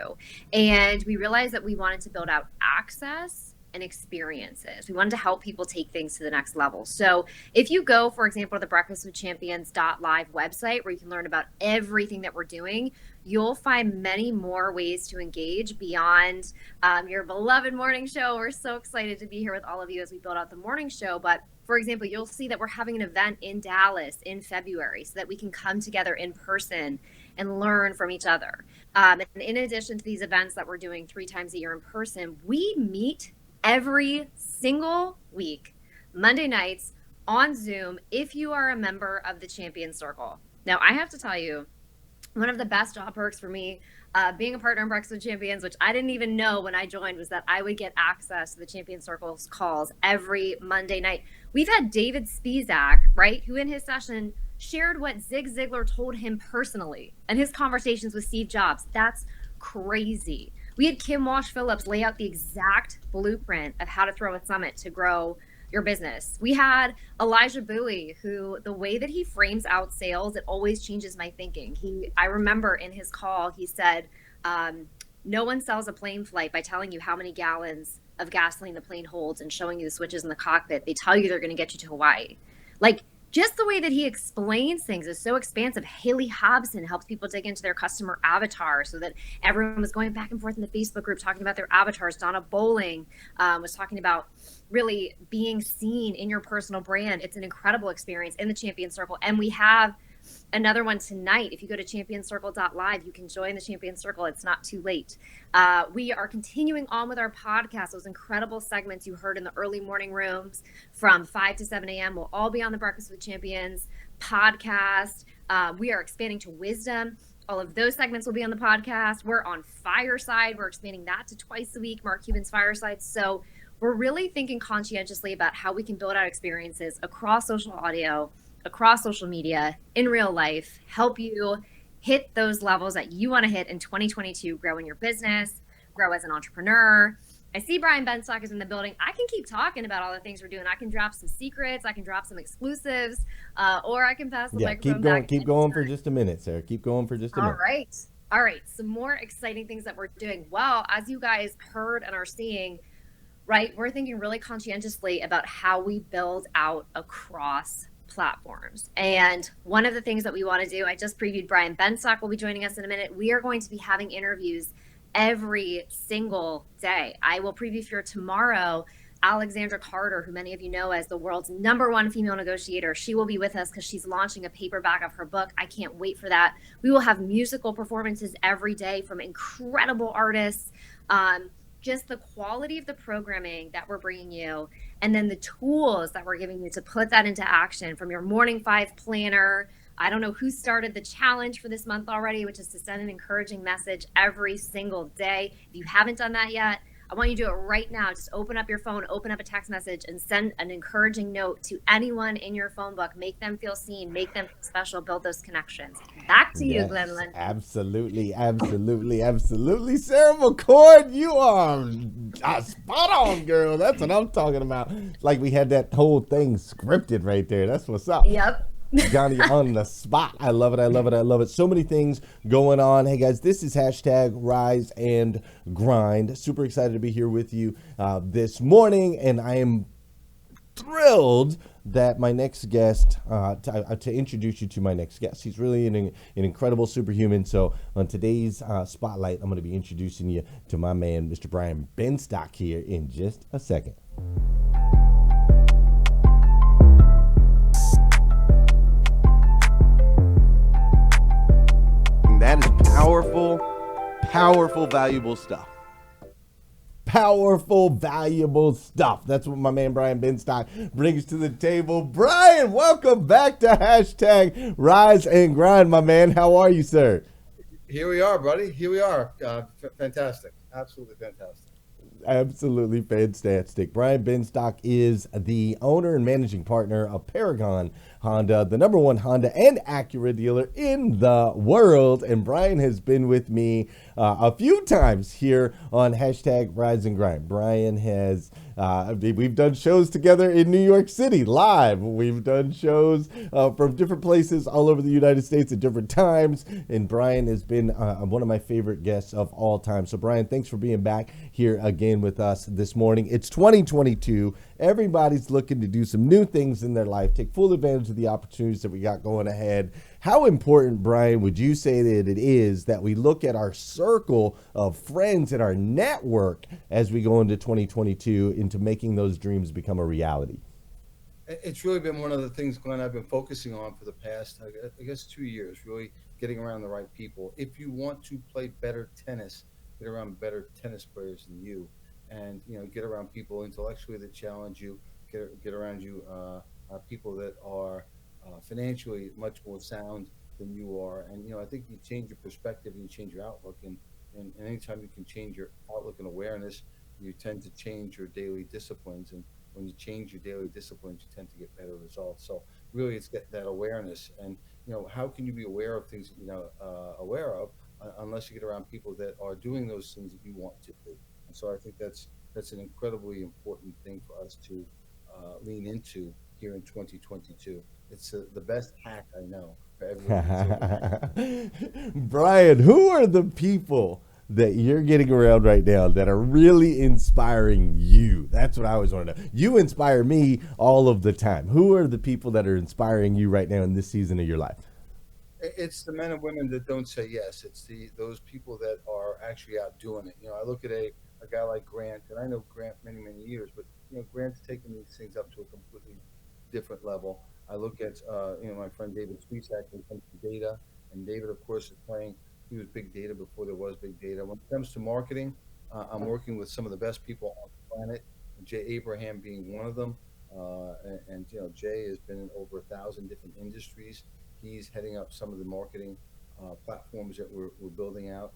And we realized that we wanted to build out access and experiences. We wanted to help people take things to the next level. So if you go, for example, to the breakfastwithchampions.live website, where you can learn about everything that we're doing, you'll find many more ways to engage beyond your beloved morning show. We're so excited to be here with all of you as we build out the morning show. But for example, you'll see that we're having an event in Dallas in February so that we can come together in person and learn from each other. And in addition to these events that we're doing 3 times a year in person, we meet every single week, Monday nights on Zoom, if you are a member of the Champion Circle. Now, I have to tell you, one of the best job perks for me, being a partner in Breakfast with Champions, which I didn't even know when I joined, was that I would get access to the Champion Circle's calls every Monday night. We've had David Spizak, right, who in his session shared what Zig Ziglar told him personally and his conversations with Steve Jobs. That's crazy. We had Kim Walsh-Phillips lay out the exact blueprint of how to throw a summit to grow your business. We had Elijah Bowie, who the way that he frames out sales, it always changes my thinking. I remember in his call, he said, no one sells a plane flight by telling you how many gallons of gasoline the plane holds and showing you the switches in the cockpit. They tell you they're going to get you to Hawaii. Like, just the way that he explains things is so expansive. Haley Hobson helps people dig into their customer avatar so that everyone was going back and forth in the Facebook group talking about their avatars. Donna Bowling was talking about really being seen in your personal brand. It's an incredible experience in the Champion Circle. And we have another one tonight. If you go to championscircle.live, you can join the Champion Circle. It's not too late. We are continuing on with our podcast. Those incredible segments you heard in the early morning rooms from 5 to 7 a.m. will all be on the Breakfast with Champions podcast. We are expanding to wisdom All of those segments will be on the podcast. We're on Fireside. We're expanding that to twice a week, Mark Cuban's Fireside. So we're really thinking conscientiously about how we can build out experiences across social audio, across social media, in real life, help you hit those levels that you want to hit in 2022, grow in your business, grow as an entrepreneur. I see Brian Benstock is in the building. I can keep talking about all the things we're doing. I can drop some secrets. I can drop some exclusives, or I can pass the microphone back. Keep going for just a minute, Sarah. Keep going for just a minute. All right. Some more exciting things that we're doing. Well, as you guys heard and are seeing, right, we're thinking really conscientiously about how we build out across platforms. And one of the things that we want to do, I just previewed Brian Benstock will be joining us in a minute. We are going to be having interviews every single day. I will preview for tomorrow Alexandra Carter, who many of you know as the world's #1 female negotiator. She will be with us because she's launching a paperback of her book. I can't wait for that. We will have musical performances every day from incredible artists. Just the quality of the programming that we're bringing you, and then the tools that we're giving you to put that into action, from your Morning 5 planner. I don't know who started the challenge for this month already, which is to send an encouraging message every single day. If you haven't done that yet, I want you to do it right now. Just open up your phone, open up a text message, and send an encouraging note to anyone in your phone book. Make them feel seen, make them feel special, build those connections. Back to you, Glenlyn. Absolutely. Sara McCord, you are spot on, girl. That's what I'm talking about. Like we had that whole thing scripted right there. That's what's up. Yep. Johnny on the spot. I love it. So many things going on. Hey guys, this is #RiseAndGrind. Super excited to be here with you this morning, and I am thrilled that my next guest, to introduce you to my next guest. He's really an incredible superhuman. So on today's Spotlight, I'm going to be introducing you to my man, Mr. Brian Benstock, here in just a second. That is powerful, valuable stuff. Powerful, valuable stuff. That's what my man Brian Benstock brings to the table. Brian, welcome back to #RiseAndGrind, my man. How are you, sir? Here we are, buddy. Here we are. Fantastic. Absolutely fantastic. Absolutely fantastic. Brian Benstock is the owner and managing partner of Paragon Honda, the #1 Honda and Acura dealer in the world. And Brian has been with me a few times here on #RiseAndGrind. Brian has, we've done shows together in New York City live. We've done shows from different places all over the United States at different times. And Brian has been one of my favorite guests of all time. So Brian, thanks for being back here again with us this morning. It's 2022. Everybody's looking to do some new things in their life, take full advantage of the opportunities that we got going ahead. How important, Brian, would you say that it is that we look at our circle of friends and our network as we go into 2022 into making those dreams become a reality? It's really been one of the things, Glenn, I've been focusing on for the past, I guess, 2 years, really getting around the right people. If you want to play better tennis, get around better tennis players than you, and get around people intellectually that challenge you, get around you people that are financially much more sound than you are. And I think you change your perspective and you change your outlook, and anytime you can change your outlook and awareness, you tend to change your daily disciplines. And when you change your daily disciplines, you tend to get better results. So really, it's get that awareness. And how can you be aware of things that you're not aware of unless you get around people that are doing those things that you want to do? And so I think that's an incredibly important thing for us to lean into here in 2022. It's the best hack I know for everyone. Brian, who are the people that you're getting around right now that are really inspiring you? That's what I always want to know. You inspire me all of the time. Who are the people that are inspiring you right now in this season of your life? It's the men and women that don't say yes. It's those people that are actually out doing it. I look at a guy like Grant, and I know Grant many years, but Grant's taking these things up to a completely different level. I look at my friend David Sweesack when it comes to data, and David, of course, is playing. He was big data before there was big data. When it comes to marketing, I'm working with some of the best people on the planet, Jay Abraham being one of them. Jay has been in over 1,000 different industries. He's heading up some of the marketing platforms that we're building out.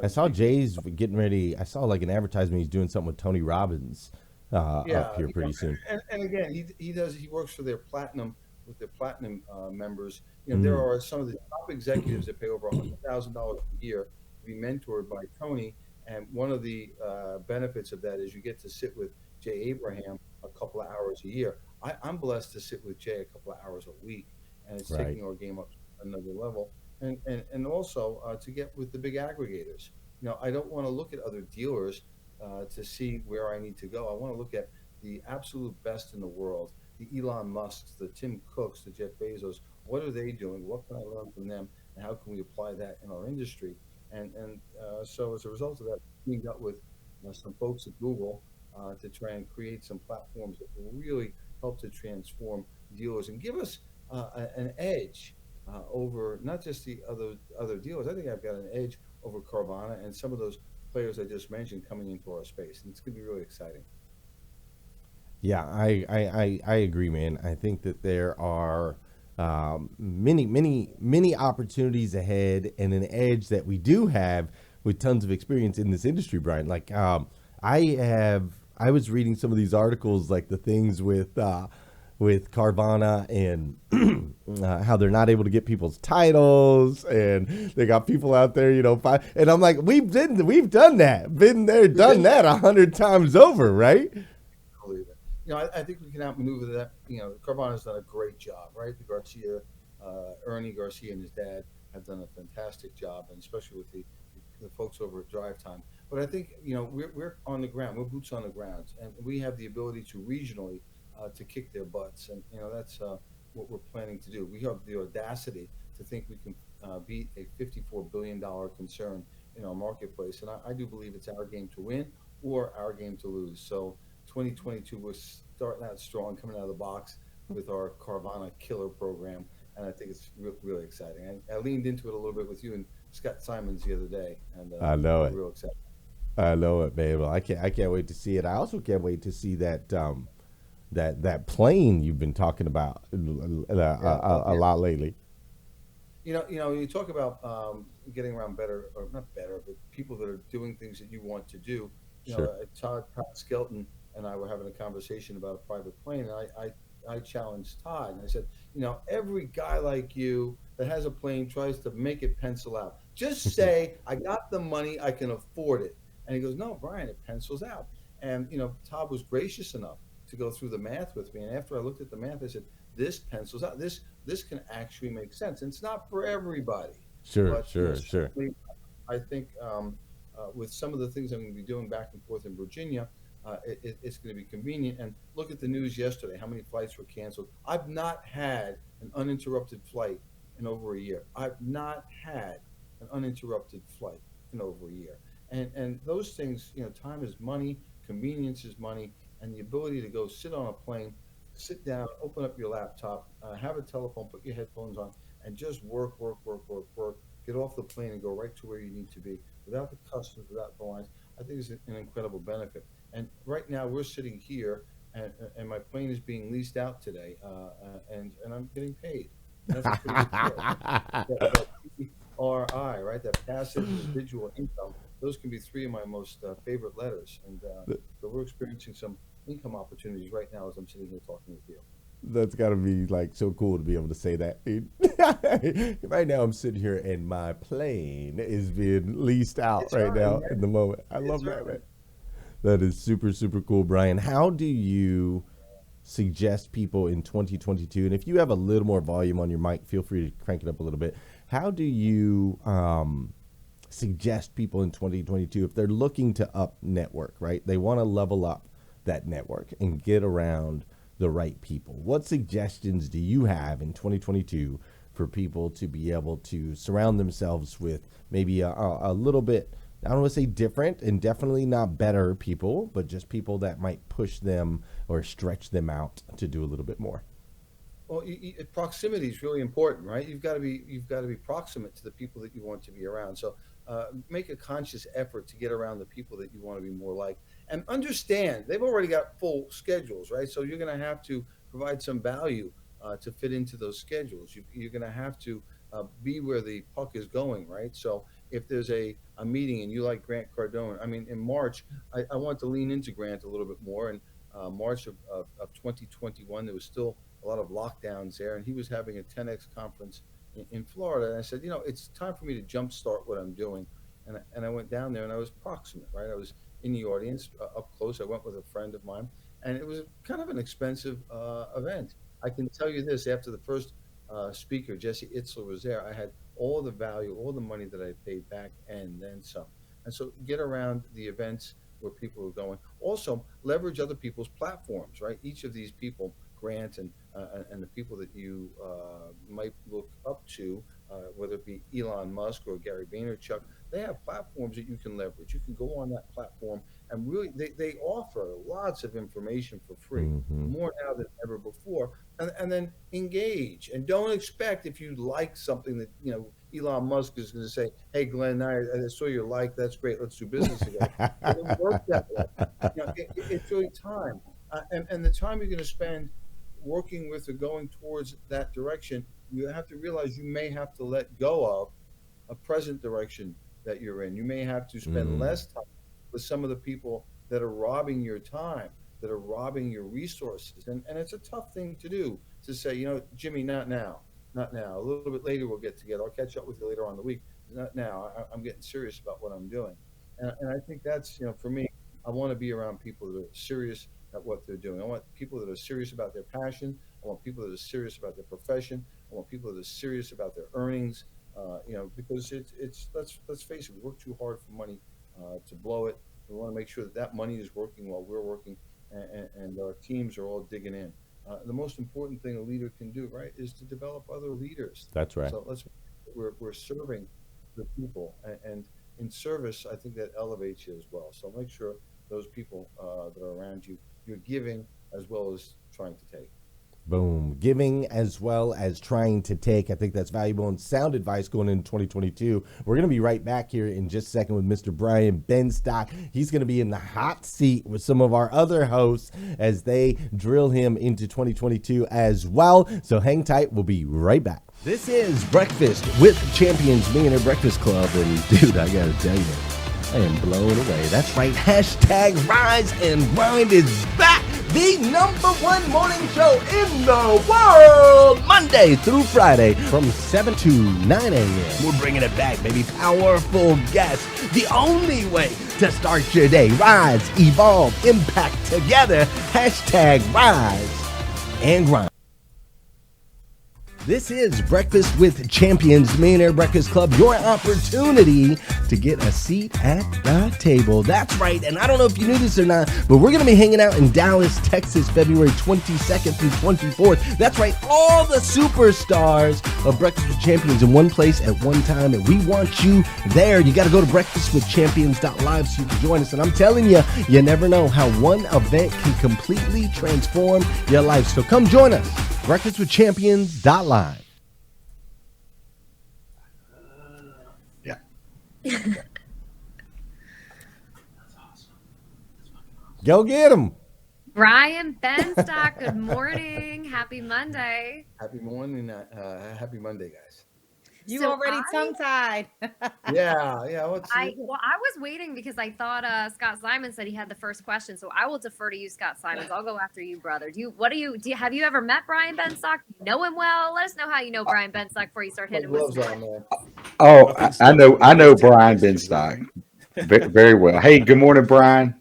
I saw Jay's getting ready. I saw like an advertisement. He's doing something with Tony Robbins up here pretty soon. And again, he works for their platinum with their platinum members. There are some of the top executives that pay over $100,000 a year to be mentored by Tony. And one of the benefits of that is you get to sit with Jay Abraham a couple of hours a year. I'm blessed to sit with Jay a couple of hours a week, and it's taking our game up to another level. And also to get with the big aggregators. I don't want to look at other dealers to see where I need to go. I want to look at the absolute best in the world, the Elon Musks, the Tim Cooks, the Jeff Bezos. What are they doing? What can I learn from them? And how can we apply that in our industry? And so as a result of that, we got with some folks at Google to try and create some platforms that will really help to transform dealers and give us an edge over not just the other dealers. I think I've got an edge over Carvana and some of those players I just mentioned coming into our space, and it's going to be really exciting. Yeah, I agree, man. I think that there are many opportunities ahead and an edge that we do have with tons of experience in this industry, Brian. Like I was reading some of these articles, like the things with Carvana and how they're not able to get people's titles, and they got people out there, and I'm like, we've done that, been there, done that 100 times over, right? Believe it. I think we can outmaneuver that. Carvana's done a great job, right? The Garcia, Ernie Garcia and his dad have done a fantastic job, and especially with the folks over at Drive Time. But I think, we're on the ground, we're boots on the ground, and we have the ability to regionally to kick their butts, and that's what we're planning to do. We have the audacity to think we can beat a $54 billion concern in our marketplace, and I do believe it's our game to win or our game to lose. So 2022, we're starting out strong, coming out of the box with our Carvana Killer program, and I think it's really exciting. I leaned into it a little bit with you and Scott Simons the other day, and I know it. Real exciting. I know it, man. Well, I can't wait to see it. I also can't wait to see that that plane you've been talking about a lot lately. You talk about getting around better, or not better, but people that are doing things that you want to do. Todd Skelton and I were having a conversation about a private plane, and I challenged Todd, and I said, every guy like you that has a plane tries to make it pencil out. Just say, I got the money, I can afford it. And he goes, no, Brian, it pencils out. And, Todd was gracious enough to go through the math with me. And after I looked at the math, I said, this pencils out. This can actually make sense. And it's not for everybody. Sure. I think with some of the things I'm going to be doing back and forth in Virginia, it's going to be convenient. And look at the news yesterday, how many flights were canceled. I've not had an uninterrupted flight in over a year. I've not had an uninterrupted flight in over a year. And those things, time is money, convenience is money, and the ability to go sit on a plane, sit down, open up your laptop, have a telephone, put your headphones on, and just work, get off the plane and go right to where you need to be without the customs, without the lines. I think it's an incredible benefit. And right now we're sitting here, and my plane is being leased out today, and I'm getting paid. And that's a pretty good deal. That PRI, right? That passive residual income. Those can be three of my most favorite letters, and so we're experiencing some income opportunities right now as I'm sitting here talking with you. That's got to be like so cool to be able to say that. Right now I'm sitting here and my plane is being leased out now in the moment. I love that, man. That is super, super cool, Brian. How do you suggest people in 2022, and if you have a little more volume on your mic, feel free to crank it up a little bit. How do you suggest people in 2022 if they're looking to up network, right? They want to level up that network and get around the right people. What suggestions do you have in 2022 for people to be able to surround themselves with maybe a little bit, I don't want to say different and definitely not better people, but just people that might push them or stretch them out to do a little bit more? Well, proximity is really important, right? You've got to be proximate to the people that you want to be around. So make a conscious effort to get around the people that you want to be more like, and understand they've already got full schedules, right? So you're going to have to provide some value to fit into those schedules. You're going to have to be where the puck is going, right? So if there's a meeting and you like Grant Cardone, I mean, in March, I want to lean into Grant a little bit more. And March of 2021, there was still a lot of lockdowns there, and he was having a 10X conference in Florida. And I said, it's time for me to jumpstart what I'm doing. And I went down there and I was proximate, right? I was in the audience up close. I went with a friend of mine, and it was kind of an expensive event. I can tell you this: after the first speaker, Jesse Itzler, was there, I had all the value, all the money that I paid back, and then some. And so, get around the events where people are going. Also, leverage other people's platforms, right? Each of these people, Grant and the people that you might look up to, whether it be Elon Musk or Gary Vaynerchuk, they have platforms that you can leverage. You can go on that platform and really, they offer lots of information for free, more now than ever before. And then engage, and don't expect, if you like something, that Elon Musk is going to say, "Hey, Glenn, I saw your like. That's great. Let's do business together." It doesn't work that way. It's really time, and the time you're going to spend working with or going towards that direction. You have to realize you may have to let go of a present direction that you're in. You may have to spend less time with some of the people that are robbing your time, that are robbing your resources. And it's a tough thing to do, to say, Jimmy, not now, not now. A little bit later, we'll get together. I'll catch up with you later on in the week. Not now. I'm getting serious about what I'm doing. And I think that's, for me, I want to be around people that are serious at what they're doing. I want people that are serious about their passion. I want people that are serious about their profession. I want people that are serious about their earnings. Because it's let's face it, we work too hard for money to blow it. We want to make sure that that money is working while we're working, and our teams are all digging in. The most important thing a leader can do, right, is to develop other leaders. That's right. So we're serving the people, and in service, I think that elevates you as well. So make sure those people that are around you, you're giving as well as trying to take. Boom. Giving as well as trying to take. I think that's valuable and sound advice going into 2022. We're going to be right back here in just a second with Mr. Brian Benstock. He's going to be in the hot seat with some of our other hosts as they drill him into 2022 as well. So hang tight. We'll be right back. This is Breakfast with Champions Millionaire Breakfast Club. And dude, I got to tell you, I am blown away. That's right. Hashtag Rise and Grind is back. The #1 morning show in the world, Monday through Friday from 7 to 9 a.m. We're bringing it back, baby. Powerful guests. The only way to start your day. Rise, evolve, impact together. Hashtag Rise and Grind. This is Breakfast with Champions Millionaire Breakfast Club, your opportunity to get a seat at the table. That's right, and I don't know if you knew this or not, but we're going to be hanging out in Dallas, Texas, February 22nd through 24th. That's right, all the superstars of Breakfast with Champions in one place at one time, and we want you there. You got to go to breakfastwithchampions.live so you can join us, and I'm telling you, you never know how one event can completely transform your life. So come join us. breakfastwithchampions.live. Yeah. Go get him. Brian Benstock, good morning. Happy Monday. Happy morning. Happy Monday, guys. You So already tongue-tied. Yeah. I was waiting because I thought Scott Simon said he had the first question, so I will defer to you, Scott Simons. I'll go after you, brother. Have you ever met Brian Benstock? Do you know him well? Let us know how you know Brian Benstock before you start hitting with some. Oh, I know Brian Benstock very well. Hey, good morning, Brian.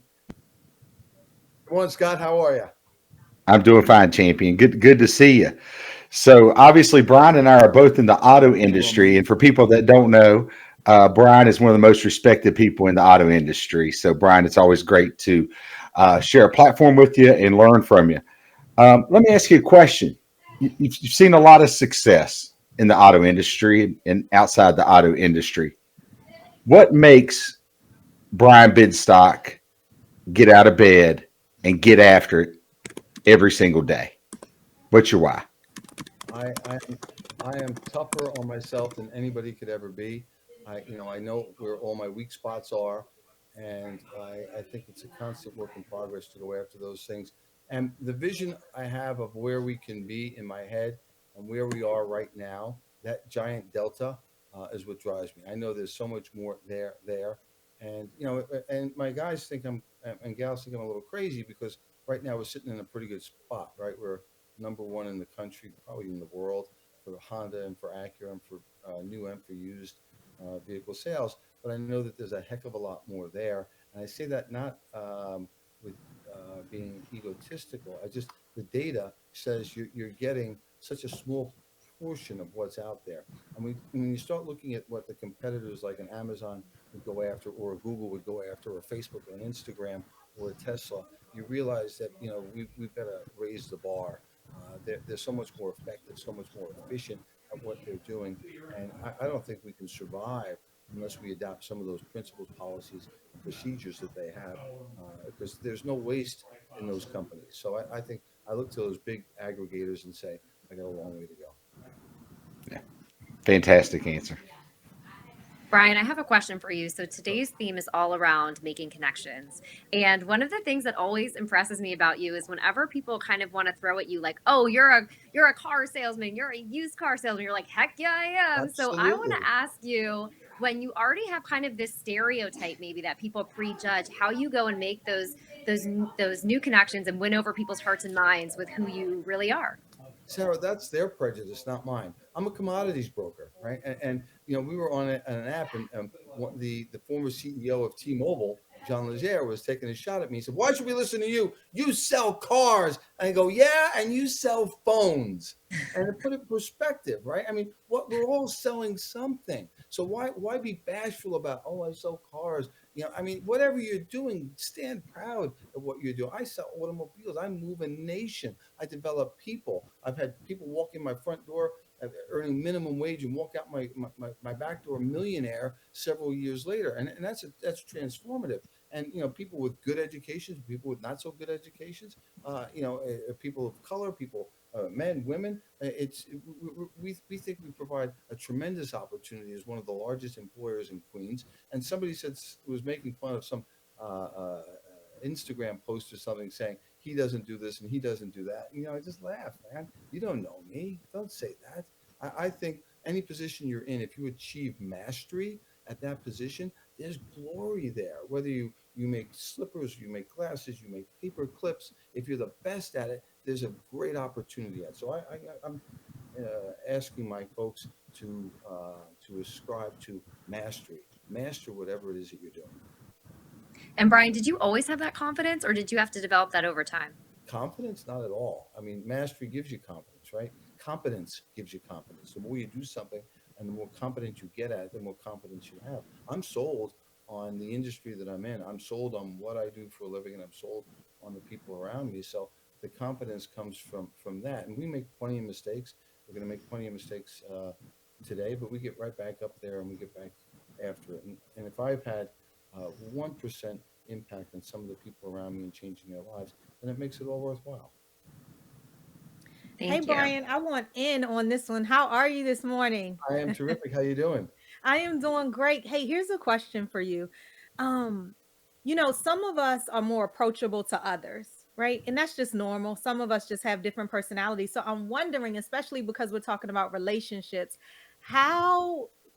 Good morning, Scott. How are you? I'm doing fine, champion. Good to see you. So obviously, Brian and I are both in the auto industry, and for people that don't know, Brian is one of the most respected people in the auto industry. So, Brian, it's always great to share a platform with you and learn from you. Let me ask you a question. You've seen a lot of success in the auto industry and outside the auto industry. What makes Brian Benstock get out of bed and get after it every single day? What's your why? I am tougher on myself than anybody could ever be. I know where all my weak spots are, and I think it's a constant work in progress to go after those things. And the vision I have of where we can be in my head and where we are right now, that giant delta is what drives me. I know there's so much more there, and and my guys think and gals think I'm a little crazy because right now we're sitting in a pretty good spot, right? We're number one in the country, probably in the world, for Honda and for Acura and for new and for used vehicle sales. But I know that there's a heck of a lot more there, and I say that not with being egotistical. I just the data says you're getting such a small portion of what's out there, and when you start looking at what the competitors like an Amazon would go after, or a Google would go after, or a Facebook, or an Instagram, or a Tesla, you realize that we've got to raise the bar. They're so much more effective, so much more efficient at what they're doing, and I don't think we can survive unless we adopt some of those principles, policies, and procedures that they have, because there's no waste in those companies. So I think I look to those big aggregators and say, I got a long way to go. Yeah. Fantastic answer. Brian, I have a question for you. So today's theme is all around making connections. And one of the things that always impresses me about you is whenever people kind of want to throw at you like, "Oh, you're a car salesman, you're a used car salesman." You're like, "Heck yeah, I am." So I want to Absolutely. ask you, when you already have kind of this stereotype maybe that people prejudge, how you go and make those new connections and win over people's hearts and minds with who you really are. Sarah, that's their prejudice, not mine. I'm a commodities broker, right? And we were on an app, and the former CEO of T-Mobile, John Legere, was taking a shot at me. He said, "Why should we listen to you? You sell cars." And I go, "Yeah, and you sell phones." And to put it in perspective, right? I mean, we're all selling something. So why be bashful about, "Oh, I sell cars"? I mean, whatever you're doing, stand proud of what you do. I sell automobiles. I move a nation. I develop people. I've had people walk in my front door earning minimum wage and walk out my back door millionaire several years later. And that's transformative. And, people with good educations, people with not so good educations, people of color, people, men, women, we think we provide a tremendous opportunity as one of the largest employers in Queens. And somebody was making fun of some Instagram post or something saying he doesn't do this and he doesn't do that. I just laugh, man. You don't know me. Don't say that. I think any position you're in, if you achieve mastery at that position, there's glory there. Whether you make slippers, you make glasses, you make paper clips, if you're the best at it, there's a great opportunity at. So I'm asking my folks to ascribe to mastery. Master whatever it is that you're doing. And Brian, did you always have that confidence or did you have to develop that over time? Confidence, not at all. I mean, mastery gives you confidence, right? Competence gives you confidence. The more you do something and the more competent you get at it, the more confidence you have. I'm sold on the industry that I'm in. I'm sold on what I do for a living, and I'm sold on the people around me. So the confidence comes from that. And we make plenty of mistakes. We're going to make plenty of mistakes today, but we get right back up there and we get back after it. And if I've had 1% impact on some of the people around me and changing their lives, then it makes it all worthwhile. Thank you. Brian, I want in on this one. How are you this morning? I am terrific. How you doing? I am doing great. Hey, here's a question for you. Some of us are more approachable to others, right? And that's just normal. Some of us just have different personalities. So I'm wondering, especially because we're talking about relationships,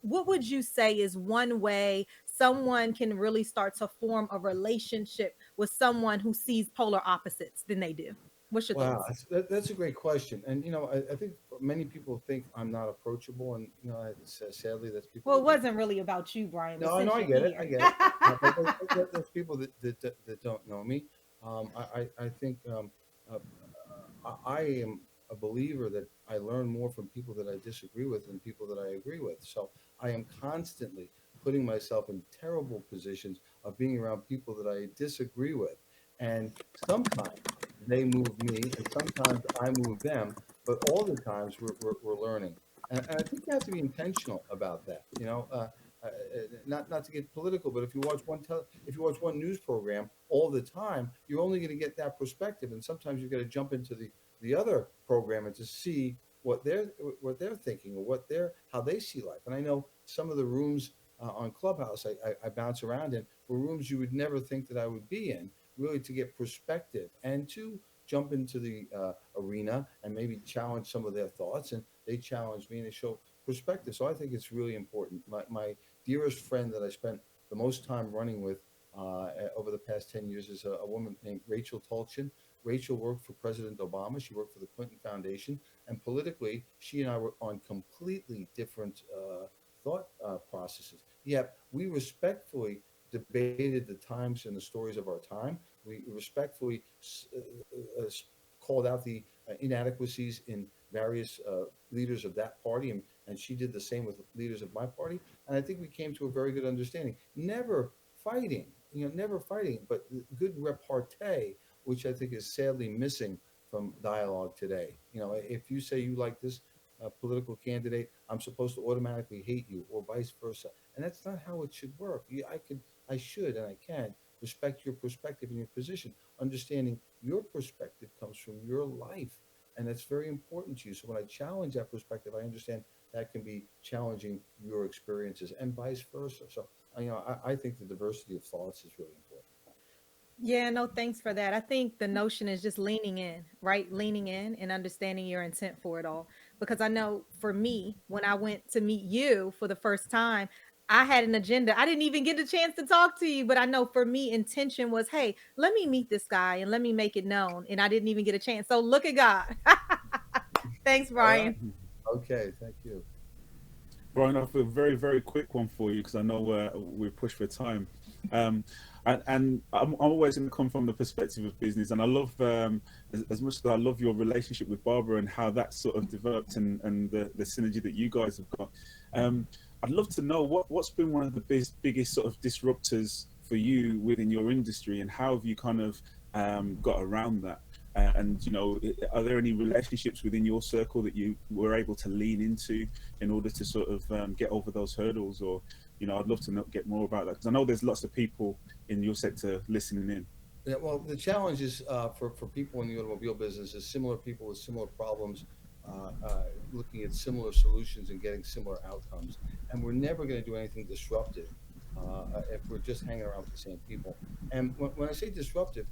what would you say is one way someone can really start to form a relationship with someone who sees polar opposites than they do? What's your Wow, thoughts? that's a great question. And I think many people think I'm not approachable, and sadly, that's people. Well, it wasn't really about you, Brian. No, I know, I get it. I get it. But there's people that don't know me. I think I am a believer that I learn more from people that I disagree with than people that I agree with. So I am constantly putting myself in terrible positions of being around people that I disagree with. And sometimes they move me, and sometimes I move them. But all the times we're learning. And I think you have to be intentional about that. Not to get political, but if you watch one news program all the time, you're only going to get that perspective. And sometimes you've got to jump into the other program and to see what they're thinking or how they see life. And I know some of the rooms on Clubhouse I bounce around in were rooms you would never think that I would be in, really to get perspective and to jump into the arena and maybe challenge some of their thoughts. And they challenge me and they show perspective. So I think it's really important. My dearest friend that I spent the most time running with over the past 10 years is a woman named Rachel Tolchin. Rachel worked for President Obama. She worked for the Clinton Foundation. And politically, she and I were on completely different thought processes. Yet we respectfully debated the times and the stories of our time. We respectfully called out the inadequacies in various leaders of that party, and she did the same with leaders of my party. And I think we came to a very good understanding. Never fighting, never fighting, but good repartee, which I think is sadly missing from dialogue today. If you say you like this political candidate, I'm supposed to automatically hate you, or vice versa, and that's not how it should work. I should, and I can respect your perspective and your position, understanding your perspective comes from your life, and that's very important to you. So when I challenge that perspective, I understand that can be challenging your experiences, and vice versa. So I think the diversity of thoughts is really important. Yeah, no, thanks for that. I think the notion is just leaning in, right? Leaning in and understanding your intent for it all. Because I know for me, when I went to meet you for the first time, I had an agenda. I didn't even get a chance to talk to you, but I know for me, intention was, hey, let me meet this guy and let me make it known. And I didn't even get a chance. So look at God. Thanks, All right. Brian. Okay, thank you. Brian, I have a very, very quick one for you because I know we're pushed for time. And I'm always going to come from the perspective of business, and I love as much as I love your relationship with Barbara and how that sort of developed, and the synergy that you guys have got. I'd love to know what's been one of the biggest sort of disruptors for you within your industry, and how have you kind of got around that? And are there any relationships within your circle that you were able to lean into in order to sort of get over those hurdles? Or I'd love to get more about that, because I know there's lots of people in your sector listening in. Yeah, well, the challenge is for people in the automobile business is similar people with similar problems, looking at similar solutions and getting similar outcomes. And we're never going to do anything disruptive if we're just hanging around with the same people. And when I say disruptive,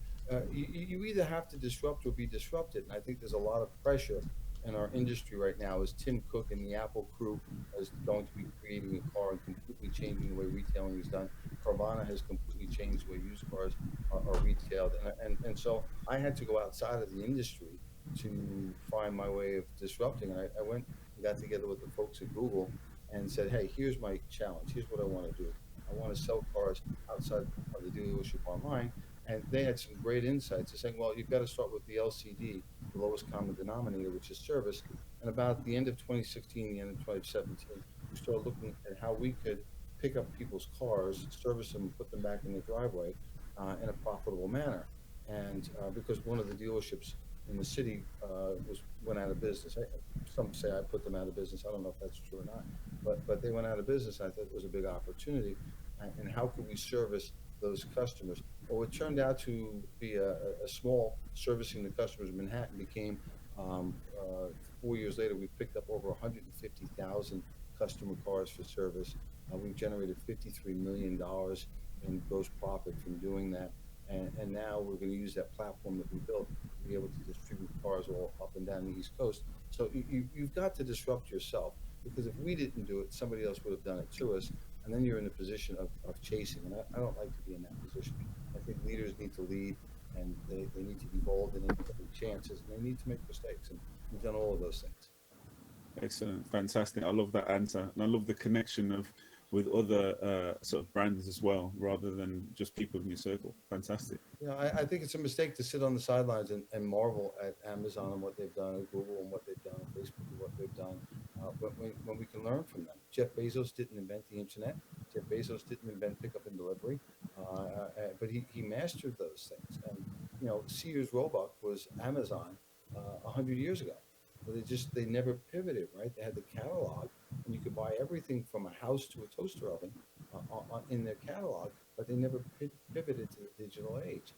you either have to disrupt or be disrupted. And I think there's a lot of pressure in our industry right now as Tim Cook and the Apple crew is going to be creating a car and completely changing the way retailing is done. Carvana has completely changed the way used cars are retailed. And so I had to go outside of the industry to find my way of disrupting. And I went and got together with the folks at Google and said, hey, here's my challenge. Here's what I want to do. I want to sell cars outside of the dealership online. And they had some great insights. They're saying, well, you've got to start with the LCD, the lowest common denominator, which is service. And about the end of 2016, the end of 2017, we started looking at how we could pick up people's cars, service them, and put them back in the driveway in a profitable manner. And because one of the dealerships in the city went out of business. Some say I put them out of business. I don't know if that's true or not, but they went out of business. I thought it was a big opportunity. And how could we service those customers? Well, it turned out to be a small servicing the customers in Manhattan became 4 years later, we picked up over 150,000 customer cars for service. We've generated $53 million in gross profit from doing that. And now we're going to use that platform that we built to be able to distribute cars all up and down the East Coast. So you've got to disrupt yourself, because if we didn't do it, somebody else would have done it to us. And then you're in the position of chasing. And I don't like to be in that position. I think leaders need to lead, and they need to be bold, and they need to take chances, and they need to make mistakes. And we've done all of those things. Excellent, fantastic. I love that answer, and I love the connection with other sort of brands as well, rather than just people in your circle. Fantastic. I think it's a mistake to sit on the sidelines and marvel at Amazon and what they've done, at Google and what they've done, at Facebook and what they've done, when we can learn from them. Jeff Bezos didn't invent the internet. Jeff Bezos didn't invent pickup and delivery, but he mastered those things. And Sears Roebuck was Amazon 100 years ago. But they never pivoted, right? They had the catalog, and you could buy everything from a house to a toaster oven in their catalog, but they never pivoted to the digital age.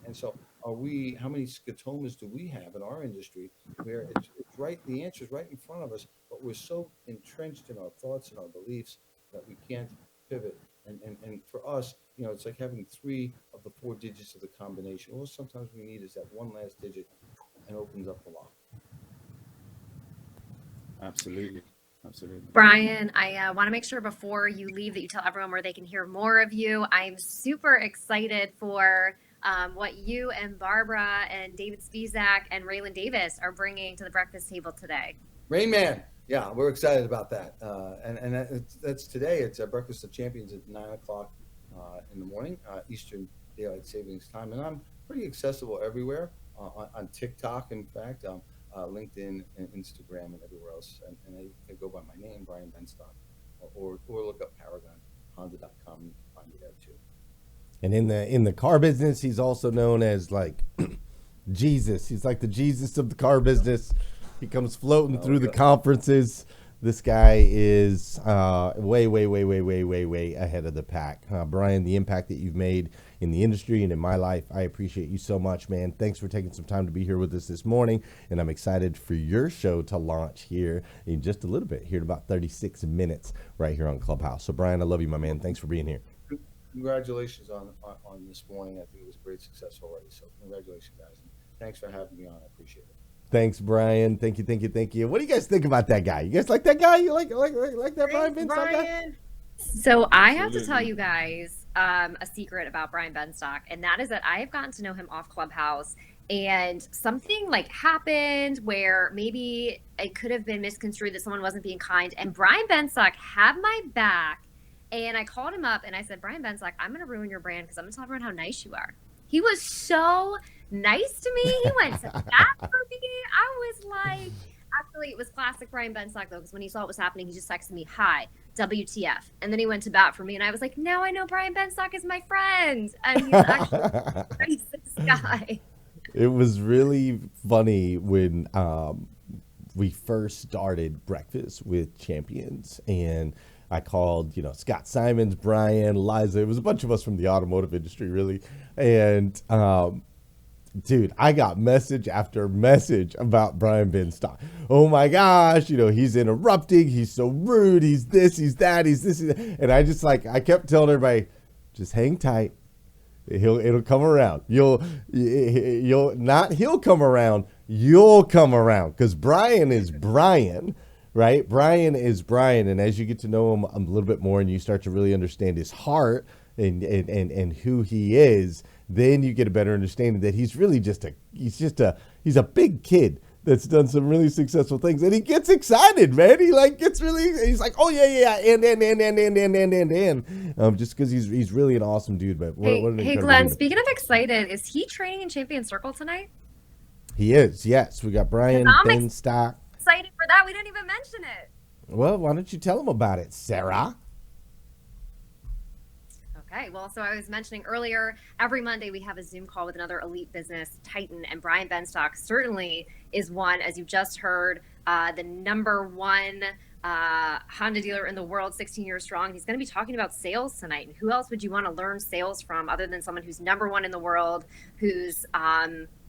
And so how many scotomas do we have in our industry where it's right, the answer is right in front of us, but we're so entrenched in our thoughts and our beliefs that we can't pivot. And for us, it's like having 3 of the 4 digits of the combination. All sometimes we need is that one last digit and opens up the lock. Absolutely. Absolutely. Brian, I want to make sure before you leave that you tell everyone where they can hear more of you. I'm super excited for what you and Barbara and David Spizak and Raylan Davis are bringing to the breakfast table today. Rain Man. Yeah, we're excited about that. And that's today. It's a Breakfast of Champions at 9 o'clock in the morning, Eastern Daylight Savings Time. And I'm pretty accessible everywhere, on TikTok, in fact, LinkedIn and Instagram and everywhere else. And I go by my name, Brian Benstock, or look up ParagonHonda.com. You can find me there too. And in the car business, he's also known as like Jesus. He's like the Jesus of the car business. He comes floating through the conferences. This guy is way ahead of the pack. Brian, the impact that you've made in the industry and in my life, I appreciate you so much, man. Thanks for taking some time to be here with us this morning. And I'm excited for your show to launch here in just a little bit, here in about 36 minutes right here on Clubhouse. So, Brian, I love you, my man. Thanks for being here. Congratulations on this morning. I think it was a great success already. So congratulations, guys. And thanks for having me on. I appreciate it. Thanks, Brian. Thank you. What do you guys think about that guy? You guys like that guy? You like that Brian Benstock guy? So I have to tell you guys a secret about Brian Benstock, and that is that I have gotten to know him off Clubhouse, and something like happened where maybe it could have been misconstrued that someone wasn't being kind, and Brian Benstock had my back, and I called him up and I said, Brian Benstock, I'm going to ruin your brand because I'm going to tell everyone how nice you are. He was so nice to me. He went to bat for me. I was like, actually, it was classic Brian Benstock, though, because when he saw what was happening, he just texted me, hi, WTF. And then he went to bat for me, and I was like, now I know Brian Benstock is my friend. And he's actually the nicest guy. It was really funny when we first started Breakfast with Champions, and I called, Scott Simons, Brian, Liza. It was a bunch of us from the automotive industry, really. And, dude, I got message after message about Brian Benstock. Oh, my gosh, he's interrupting. He's so rude. He's this, he's that, he's this. He's that. And I kept telling everybody, just hang tight. It'll come around. You'll come around. You'll come around, because Brian is Brian. Right? Brian is Brian. And as you get to know him a little bit more and you start to really understand his heart and who he is, then you get a better understanding that he's really he's a big kid that's done some really successful things. And he gets excited, man. He's like, oh yeah. And just because he's really an awesome dude. But hey, Glenn, speaking of excited, is he training in Champion Circle tonight? He is. Yes. We got Brian Benstock. Excited for that. We didn't even mention it. Well, why don't you tell them about it, Sarah? Okay, well, so I was mentioning earlier, every Monday we have a Zoom call with another elite business titan, and Brian Benstock certainly is one, as you just heard, the number one Honda dealer in the world, 16 years strong. He's going to be talking about sales tonight. And who else would you want to learn sales from other than someone who's number one in the world, who's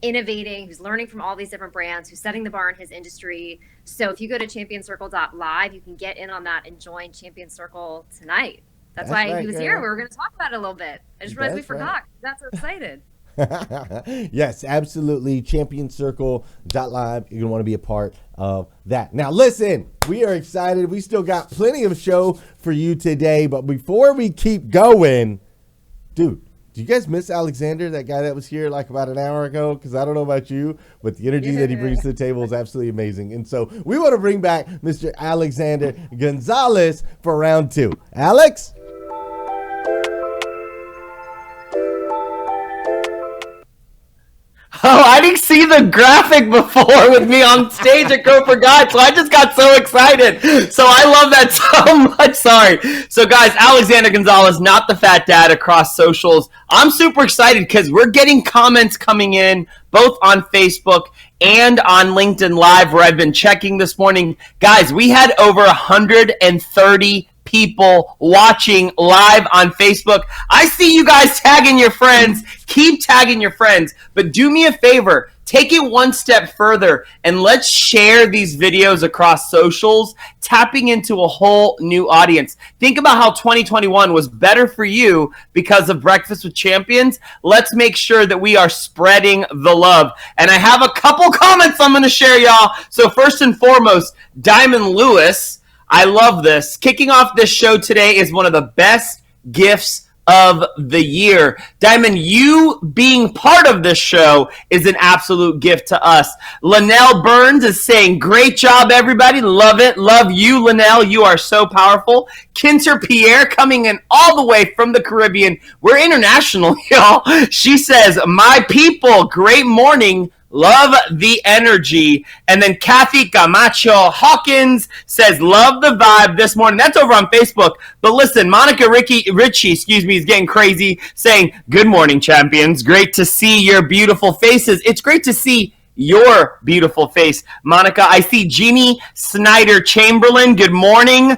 innovating, who's learning from all these different brands, who's setting the bar in his industry. So if you go to championscircle.live, you can get in on that and join Champion Circle tonight. That's why right, he was here. We were going to talk about it a little bit. I just realized we forgot. That's so excited. Yes, absolutely. Championscircle.live. You're going to want to be a part of that. Now, listen, we are excited. We still got plenty of show for you today. But before we keep going, dude, do you guys miss Alexander, that guy that was here like about an hour ago? Because I don't know about you, but the energy that he brings to the table is absolutely amazing. And so we want to bring back Mr. Alexander Gonzalez for round two. Alex? Oh, I didn't see the graphic before with me on stage at Go for God, so I just got so excited. So I love that so much. Sorry. So guys, Alexander Gonzalez, not the fat dad, across socials. I'm super excited because we're getting comments coming in both on Facebook and on LinkedIn Live, where I've been checking this morning. Guys, we had over 130 people watching live on Facebook. I see you guys tagging your friends. Keep tagging your friends. But do me a favor. Take it one step further and let's share these videos across socials, tapping into a whole new audience. Think about how 2021 was better for you because of Breakfast with Champions. Let's make sure that we are spreading the love. And I have a couple comments I'm going to share, y'all. So first and foremost, Diamond Lewis, I love this. Kicking off this show today is one of the best gifts of the year. Diamond, you being part of this show is an absolute gift to us. Linnell Burns is saying, great job, everybody. Love it. Love you, Linnell. You are so powerful. Kinter Pierre coming in all the way from the Caribbean. We're international, y'all. She says, my people, great morning. Love the energy. And then Kathy Camacho Hawkins says, love the vibe this morning. That's over on Facebook. But listen, Monica Ritchie, is getting crazy, saying, good morning, champions. Great to see your beautiful faces. It's great to see your beautiful face, Monica. I see Jeannie Snyder Chamberlain. Good morning.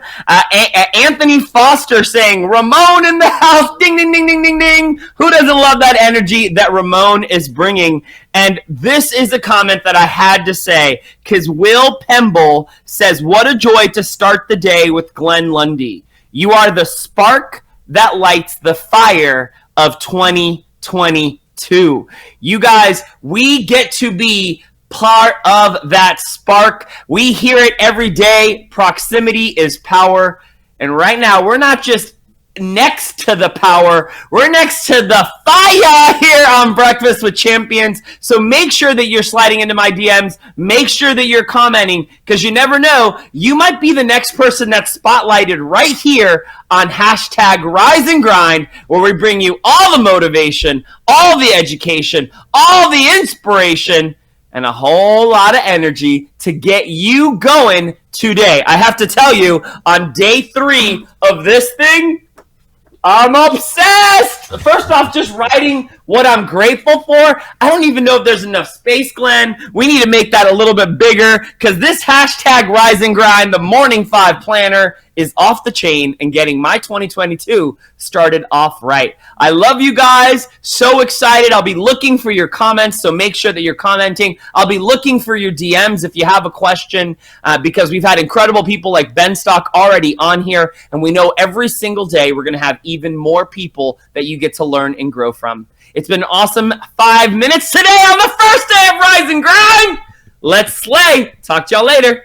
Anthony Foster saying, Ramon in the house. Ding, ding, ding, ding, ding, ding. Who doesn't love that energy that Ramon is bringing? And this is a comment that I had to say because Will Pemble says, what a joy to start the day with Glenn Lundy. You are the spark that lights the fire of 2022. You guys, we get to be part of that spark. We hear it every day. Proximity is power. And right now, we're not just next to the power, we're next to the fire here on Breakfast with Champions. So make sure that you're sliding into my DMs. Make sure that you're commenting, because you never know, you might be the next person that's spotlighted right here on hashtag Rise and Grind, where we bring you all the motivation, all the education, all the inspiration, and a whole lot of energy to get you going today. I have to tell you, on day 3 of this thing, I'm obsessed. First off, just writing what I'm grateful for. I don't even know if there's enough space, Glenn. We need to make that a little bit bigger, because this hashtag Rise and Grind, the Morning 5 planner, is off the chain and getting my 2022 started off right. I love you guys. So excited. I'll be looking for your comments, so make sure that you're commenting. I'll be looking for your DMs if you have a question, because we've had incredible people like Ben Stock already on here, and we know every single day we're going to have even more people that you get to learn and grow from. It's been an awesome 5 minutes today on the first day of Rise and Grind. Let's slay. Talk to y'all later.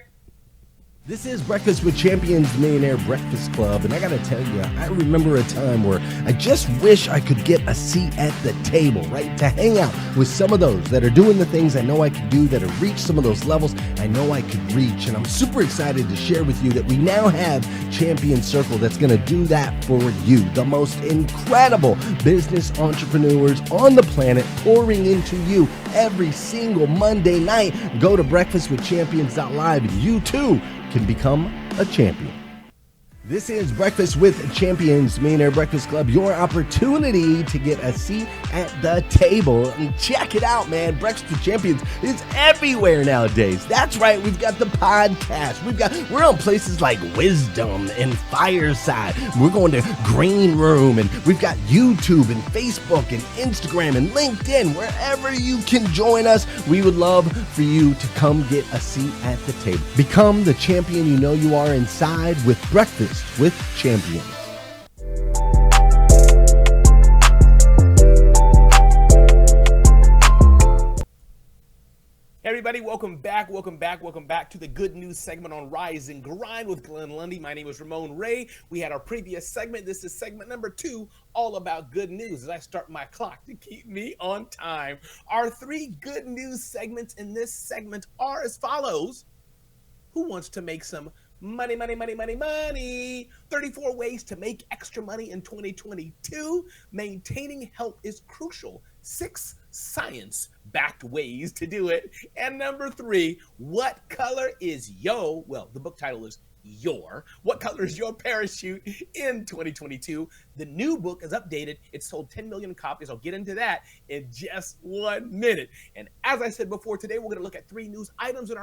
This is Breakfast with Champions Millionaire Breakfast Club, and I gotta tell you, I remember a time where I just wish I could get a seat at the table, right? To hang out with some of those that are doing the things I know I could do, that have reached some of those levels I know I could reach. And I'm super excited to share with you that we now have Champion Circle that's gonna do that for you. The most incredible business entrepreneurs on the planet pouring into you every single Monday night. Go to breakfastwithchampions.live and you too can become a champion. This is Breakfast with Champions Millionaire Breakfast Club, your opportunity to get a seat at the table. And check it out, man. Breakfast with Champions is everywhere nowadays. That's right. We've got the podcast. We're on places like Wisdom and Fireside. We're going to Green Room, and we've got YouTube and Facebook and Instagram and LinkedIn. Wherever you can join us, we would love for you to come get a seat at the table. Become the champion you know you are inside with Breakfast with Champions. Hey everybody, welcome back to the good news segment on Rise and Grind with Glenn Lundy. My name is Ramon Ray. We had our previous segment. This is segment number 2, all about good news, as I start my clock to keep me on time. Our 3 good news segments in this segment are as follows. Who wants to make some money? 34 ways to make extra money in 2022. Maintaining health is crucial. 6 science-backed ways to do it. And number 3, what color is the book title is What color is your parachute in 2022? The new book is updated. It's sold 10 million copies. I'll get into that in just 1 minute. And as I said before, today we're going to look at 3 news items, and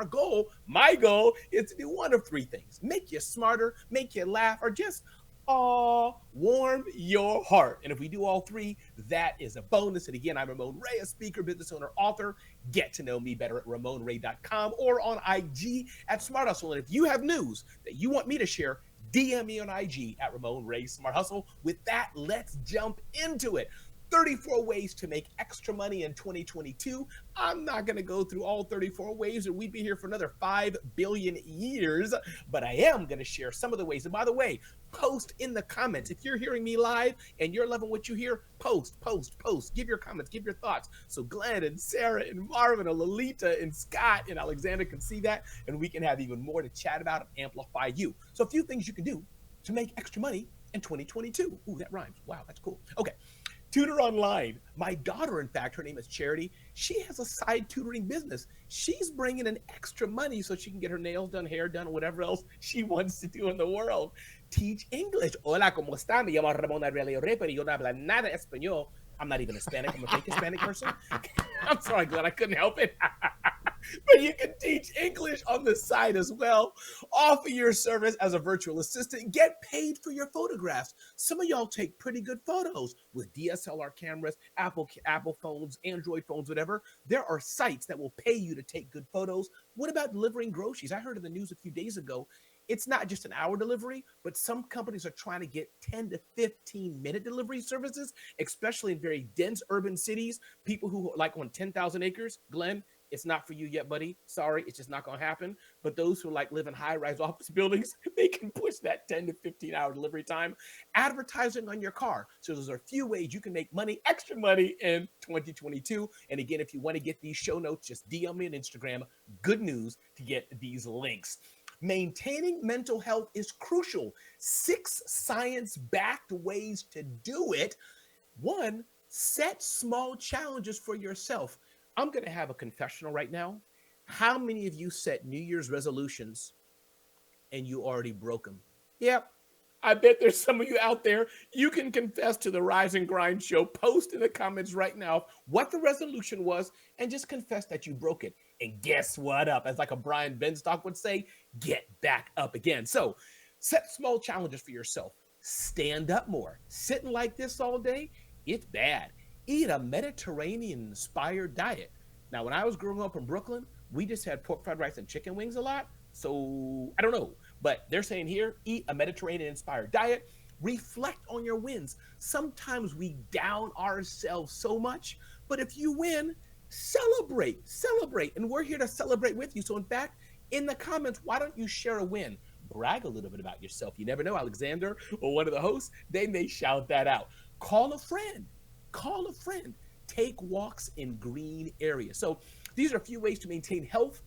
my goal is to do one of 3 things: make you smarter, make you laugh, or just warm your heart. And if we do all 3, that is a bonus. And again, I'm Ramon Ray, a speaker, business owner, author. Get to know me better at RamonRay.com or on IG at Smart Hustle. And if you have news that you want me to share, DM me on IG at Ramon Ray Smart Hustle. With that, let's jump into it. 34 ways to make extra money in 2022. I'm not going to go through all 34 ways, or we'd be here for another 5 billion years, but I am going to share some of the ways. And by the way, post in the comments. If you're hearing me live and you're loving what you hear, post. Give your comments, give your thoughts. So Glenn and Sarah and Marvin and Lolita and Scott and Alexander can see that, and we can have even more to chat about and amplify you. So a few things you can do to make extra money in 2022. Ooh, that rhymes. Wow, that's cool. Okay. Tutor online. My daughter, in fact, her name is Charity. She has a side tutoring business. She's bringing in extra money so she can get her nails done, hair done, whatever else she wants to do in the world. Teach English. Hola, ¿cómo está? Me llamo Ramón Aurelio Rey, pero yo no hablo nada español. I'm not even Hispanic. I'm a fake Hispanic person. I'm sorry, Glenn. I couldn't help it. But you can teach English on the side as well. Offer your service as a virtual assistant. Get paid for your photographs. Some of y'all take pretty good photos with DSLR cameras, Apple phones, Android phones, whatever. There are sites that will pay you to take good photos. What about delivering groceries? I heard in the news a few days ago, it's not just an hour delivery, but some companies are trying to get 10 to 15 minute delivery services, especially in very dense urban cities. People who like on 10,000 acres, Glenn, it's not for you yet, buddy. Sorry, it's just not going to happen. But those who like live in high-rise office buildings, they can push that 10 to 15-hour delivery time. Advertising on your car. So there's a few ways you can make money, extra money in 2022. And again, if you want to get these show notes, just DM me on Instagram. Good news to get these links. Maintaining mental health is crucial. 6 science-backed ways to do it. 1, set small challenges for yourself. I'm going to have a confessional right now. How many of you set New Year's resolutions and you already broke them? Yep. I bet there's some of you out there. You can confess to the Rise and Grind show. Post in the comments right now what the resolution was and just confess that you broke it. And guess what up? As like a Brian Benstock would say, get back up again. So set small challenges for yourself. Stand up more. Sitting like this all day, it's bad. Eat a Mediterranean-inspired diet. Now, when I was growing up in Brooklyn, we just had pork fried rice and chicken wings a lot. So, I don't know. But they're saying here, eat a Mediterranean-inspired diet. Reflect on your wins. Sometimes we down ourselves so much. But if you win, celebrate. And we're here to celebrate with you. So, in fact, in the comments, why don't you share a win? Brag a little bit about yourself. You never know, Alexander or one of the hosts, they may shout that out. Call a friend. Take walks in green areas. So these are a few ways to maintain health.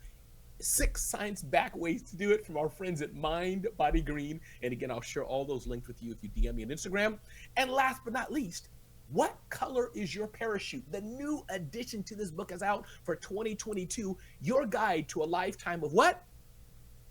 6 science-backed ways to do it from our friends at Mind Body Green. And again, I'll share all those links with you if you DM me on Instagram. And last but not least, what color is your parachute? The new addition to this book is out for 2022. Your guide to a lifetime of what?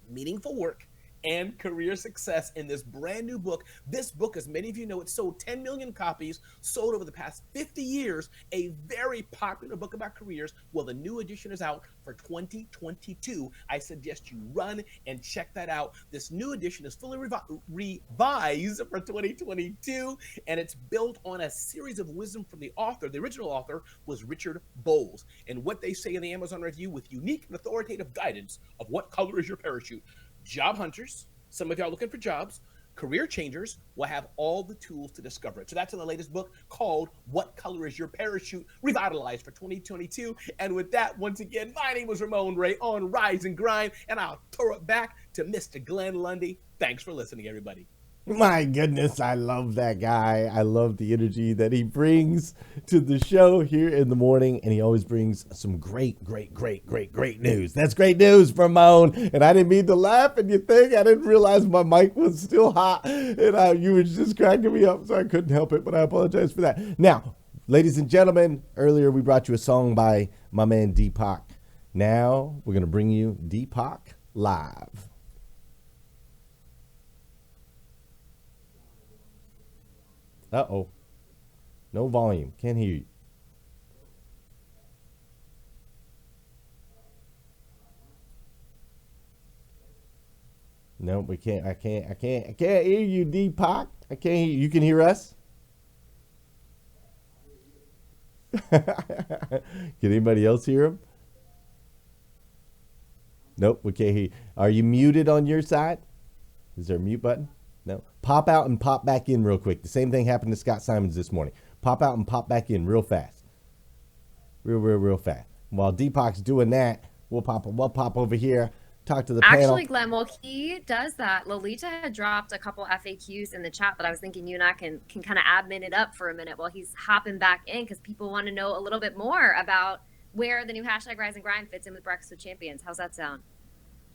Meaningful work and career success in this brand new book. This book, as many of you know, it sold 10 million copies, sold over the past 50 years, a very popular book about careers. Well, the new edition is out for 2022. I suggest you run and check that out. This new edition is fully revised for 2022, and it's built on a series of wisdom from the author. The original author was Richard Bowles. And what they say in the Amazon review, with unique and authoritative guidance of what color is your parachute. Job hunters, some of y'all looking for jobs, career changers will have all the tools to discover it. So that's in the latest book called What Color is Your Parachute? Revitalized for 2022. And with that, once again, my name was Ramon Ray on Rise and Grind, and I'll throw it back to Mr. Glenn Lundy. Thanks for listening, everybody. My goodness, I love that guy. I love the energy that he brings to the show here in the morning, and he always brings some great news. That's great news from Moan, and I didn't mean to laugh, and you think I didn't realize my mic was still hot, and you were just cracking me up, so I couldn't help it, but I apologize for that. Now, ladies and gentlemen, earlier we brought you a song by my man Deepak. Now we're going to bring you Deepak live. Uh-oh. No volume. Can't hear you. No, we can't. I can't hear you, Deepak. I can't hear you. You can hear us? Can anybody else hear him? Nope, we can't hear you. Are you muted on your side? Is there a mute button? No. Pop out and pop back in real quick. The same thing happened to Scott Simons this morning. Pop out and pop back in real fast. Real fast. While Deepak's doing that, we'll pop over here, talk to the panel. Actually, Glenn, while he does that, Lolita had dropped a couple FAQs in the chat that I was thinking you and I can kind of admin it up for a minute while he's hopping back in, because people want to know a little bit more about where the new hashtag Rise and Grind fits in with Breakfast with Champions. How's that sound?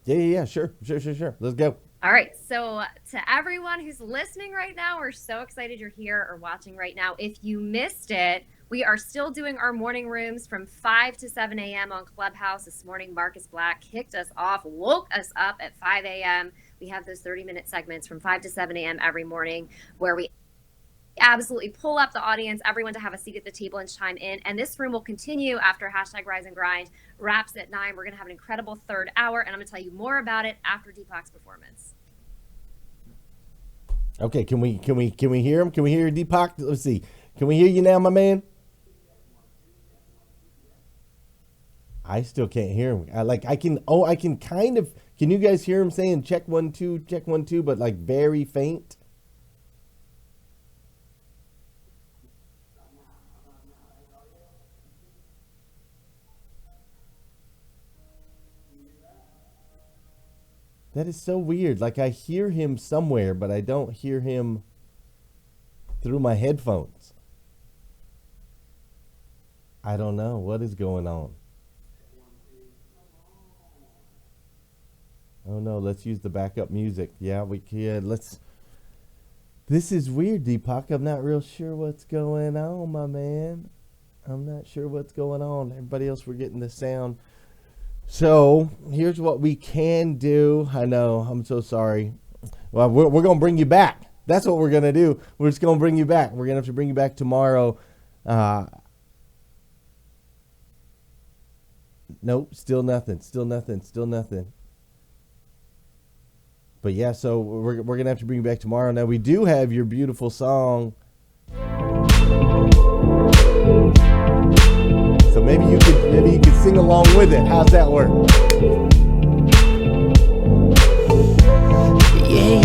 Yeah. Sure. Let's go. All right. So to everyone who's listening right now, we're so excited you're here or watching right now. If you missed it, we are still doing our morning rooms from 5 to 7 a.m. on Clubhouse. This morning, Marcus Black kicked us off, woke us up at 5 a.m. We have those 30-minute segments from 5 to 7 a.m. every morning where we absolutely pull up the audience, everyone to have a seat at the table and chime in. And this room will continue after hashtag Rise and Grind wraps at 9. We're going to have an incredible third hour, and I'm going to tell you more about it after Deepak's performance. Okay, can we hear him? Can we hear Deepak? Let's see. Can we hear you now, my man? I still can't hear him. I can kind of. Can you guys hear him saying check 1 2, check 1 2, but like very faint? That is so weird. Like I hear him somewhere, but I don't hear him through my headphones. I don't know what is going on. Oh no, let's use the backup music. Yeah, we can. This is weird, Deepak. I'm not real sure what's going on, my man. I'm not sure what's going on. Everybody else, we're getting the sound. So here's what we can do. I know, I'm so sorry. Well, we're going to bring you back. That's what we're going to do. We're just going to bring you back. We're going to have to bring you back tomorrow. Nope, still nothing. But yeah, so we're going to have to bring you back tomorrow. Now, we do have your beautiful song. So maybe you could sing along with it. How's that work? Yeah.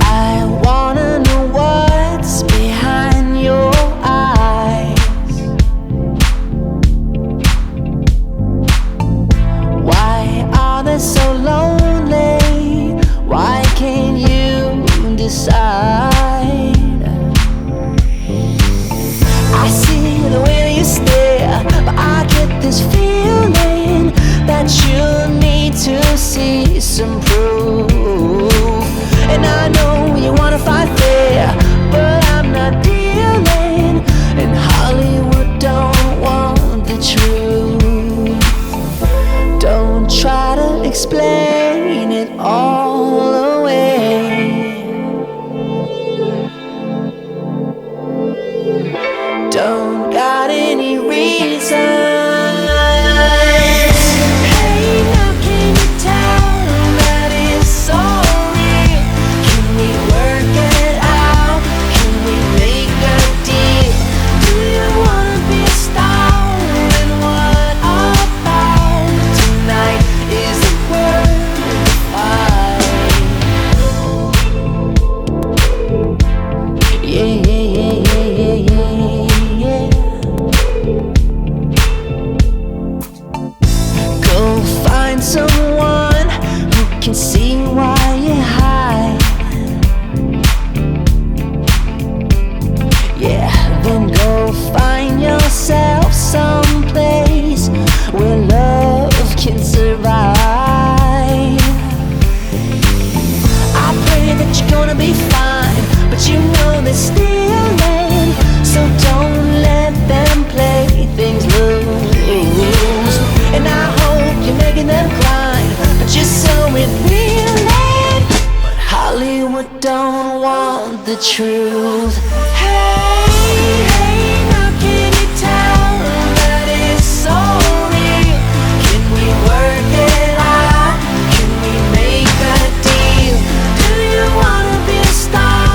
I wanna know what's behind your eyes. Why are they so lonely? Why can't you decide? I see the way you stare, but I get this feeling that you need to see some proof. And I know you wanna fight fair, but I'm not dealing. And Hollywood don't want the truth. Don't try to explain it all away. Don't got any reason. Hey, how can you tell that it's so real? Can we work it out? Can we make a deal? Do you wanna be a star? And what about tonight? Is it worth the fight? Yeah. Go find someone who can see why you hide. Yeah, then go find yourself someplace where love can survive. I pray that you're gonna be fine, but you know they're stealing, so don't let them play things loose. And I hope you're making them grind, but you're so revealing. But Hollywood don't want the truth. Hey, how can you tell that it's so real? Can we work it out? Can we make a deal? Do you wanna be a star?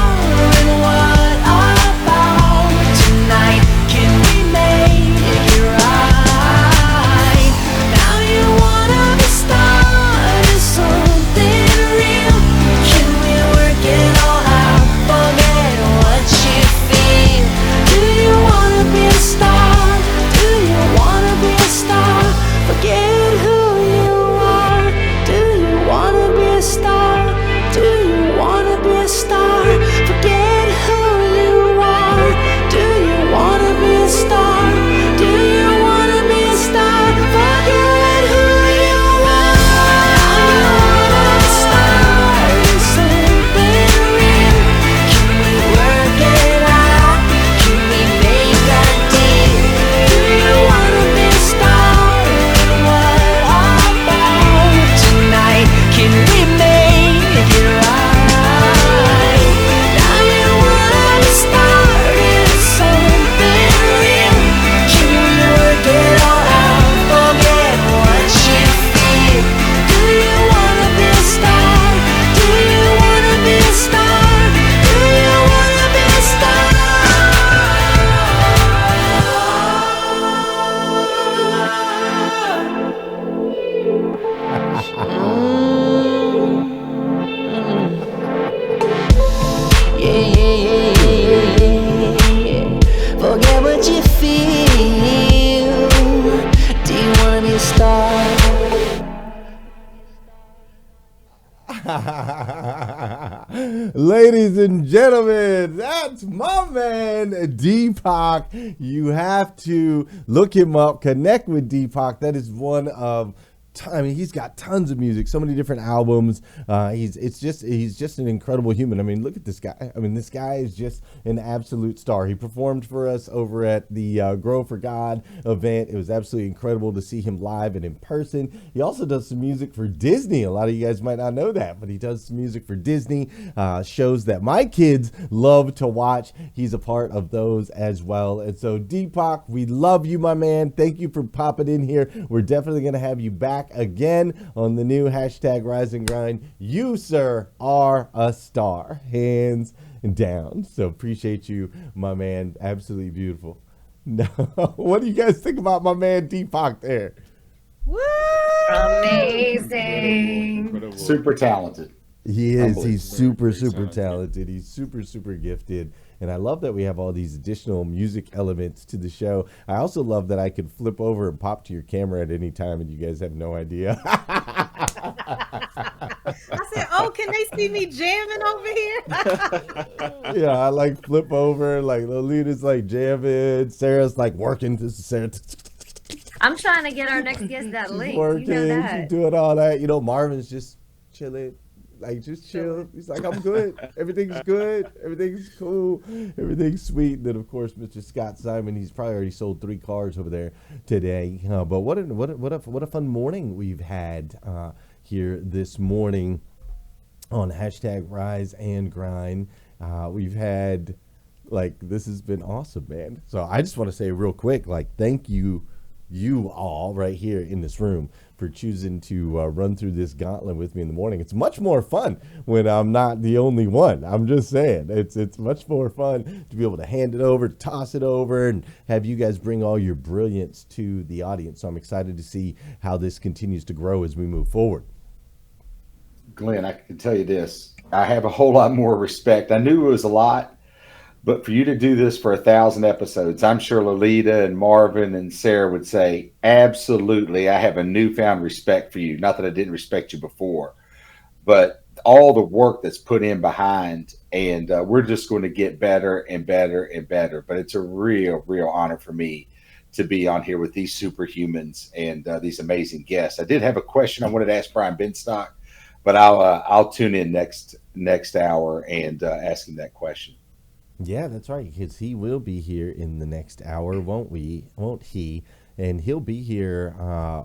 And what about tonight? Can we make it right? Now you wanna be a star. Ladies and gentlemen, that's my man, Deepak. You have to look him up, connect with Deepak. That is one of, I mean, he's got tons of music, so many different albums. He's just an incredible human. I mean, look at this guy. I mean, this guy is just an absolute star. He performed for us over at the Grow for God event. It was absolutely incredible to see him live and in person. He also does some music for Disney. A lot of you guys might not know that, but he does some music for Disney, shows that my kids love to watch. He's a part of those as well. And so, Deepak, we love you, my man. Thank you for popping in here. We're definitely going to have you back again on the new hashtag Rise and Grind. You, sir, are a star, hands down. So appreciate you, my man. Absolutely beautiful. Now, what do you guys think about my man Deepak there? Woo! Amazing. Incredible. Super talented. He is. Unbelievable. He's super, Very super talented. talented. He's super, super gifted. And I love that we have all these additional music elements to the show. I also love that I could flip over and pop to your camera at any time and you guys have no idea. I said, oh, can they see me jamming over here? Yeah, I like flip over, like Lolita's like jamming, Sarah's like working. This is Sarah I'm trying to get our next guest that link. working, You know she's that. doing all that. You know, Marvin's just chilling. Like, just chill. He's like, I'm good. Everything's good. Everything's cool. Everything's sweet. And then, of course, Mr. Scott Simon, he's probably already sold 3 cars over there today. But what a fun morning we've had here this morning on hashtag Rise and Grind. We've had, like, this has been awesome, man. So I just want to say real quick, like, thank you all right here in this room for choosing to run through this gauntlet with me in the morning. It's much more fun when I'm not the only one. I'm just saying, it's much more fun to be able to hand it over, toss it over, and have you guys bring all your brilliance to the audience. So I'm excited to see how this continues to grow as we move forward. Glenn, I can tell you this. I have a whole lot more respect. I knew it was a lot, but for you to do this for 1,000 episodes, I'm sure Lolita and Marvin and Sarah would say, absolutely, I have a newfound respect for you. Not that I didn't respect you before, but all the work that's put in behind, and we're just going to get better and better and better. But it's a real, real honor for me to be on here with these superhumans and these amazing guests. I did have a question I wanted to ask Brian Benstock, but I'll tune in next hour and ask him that question. Yeah, that's right, because he will be here in the next hour, won't he? And he'll be here,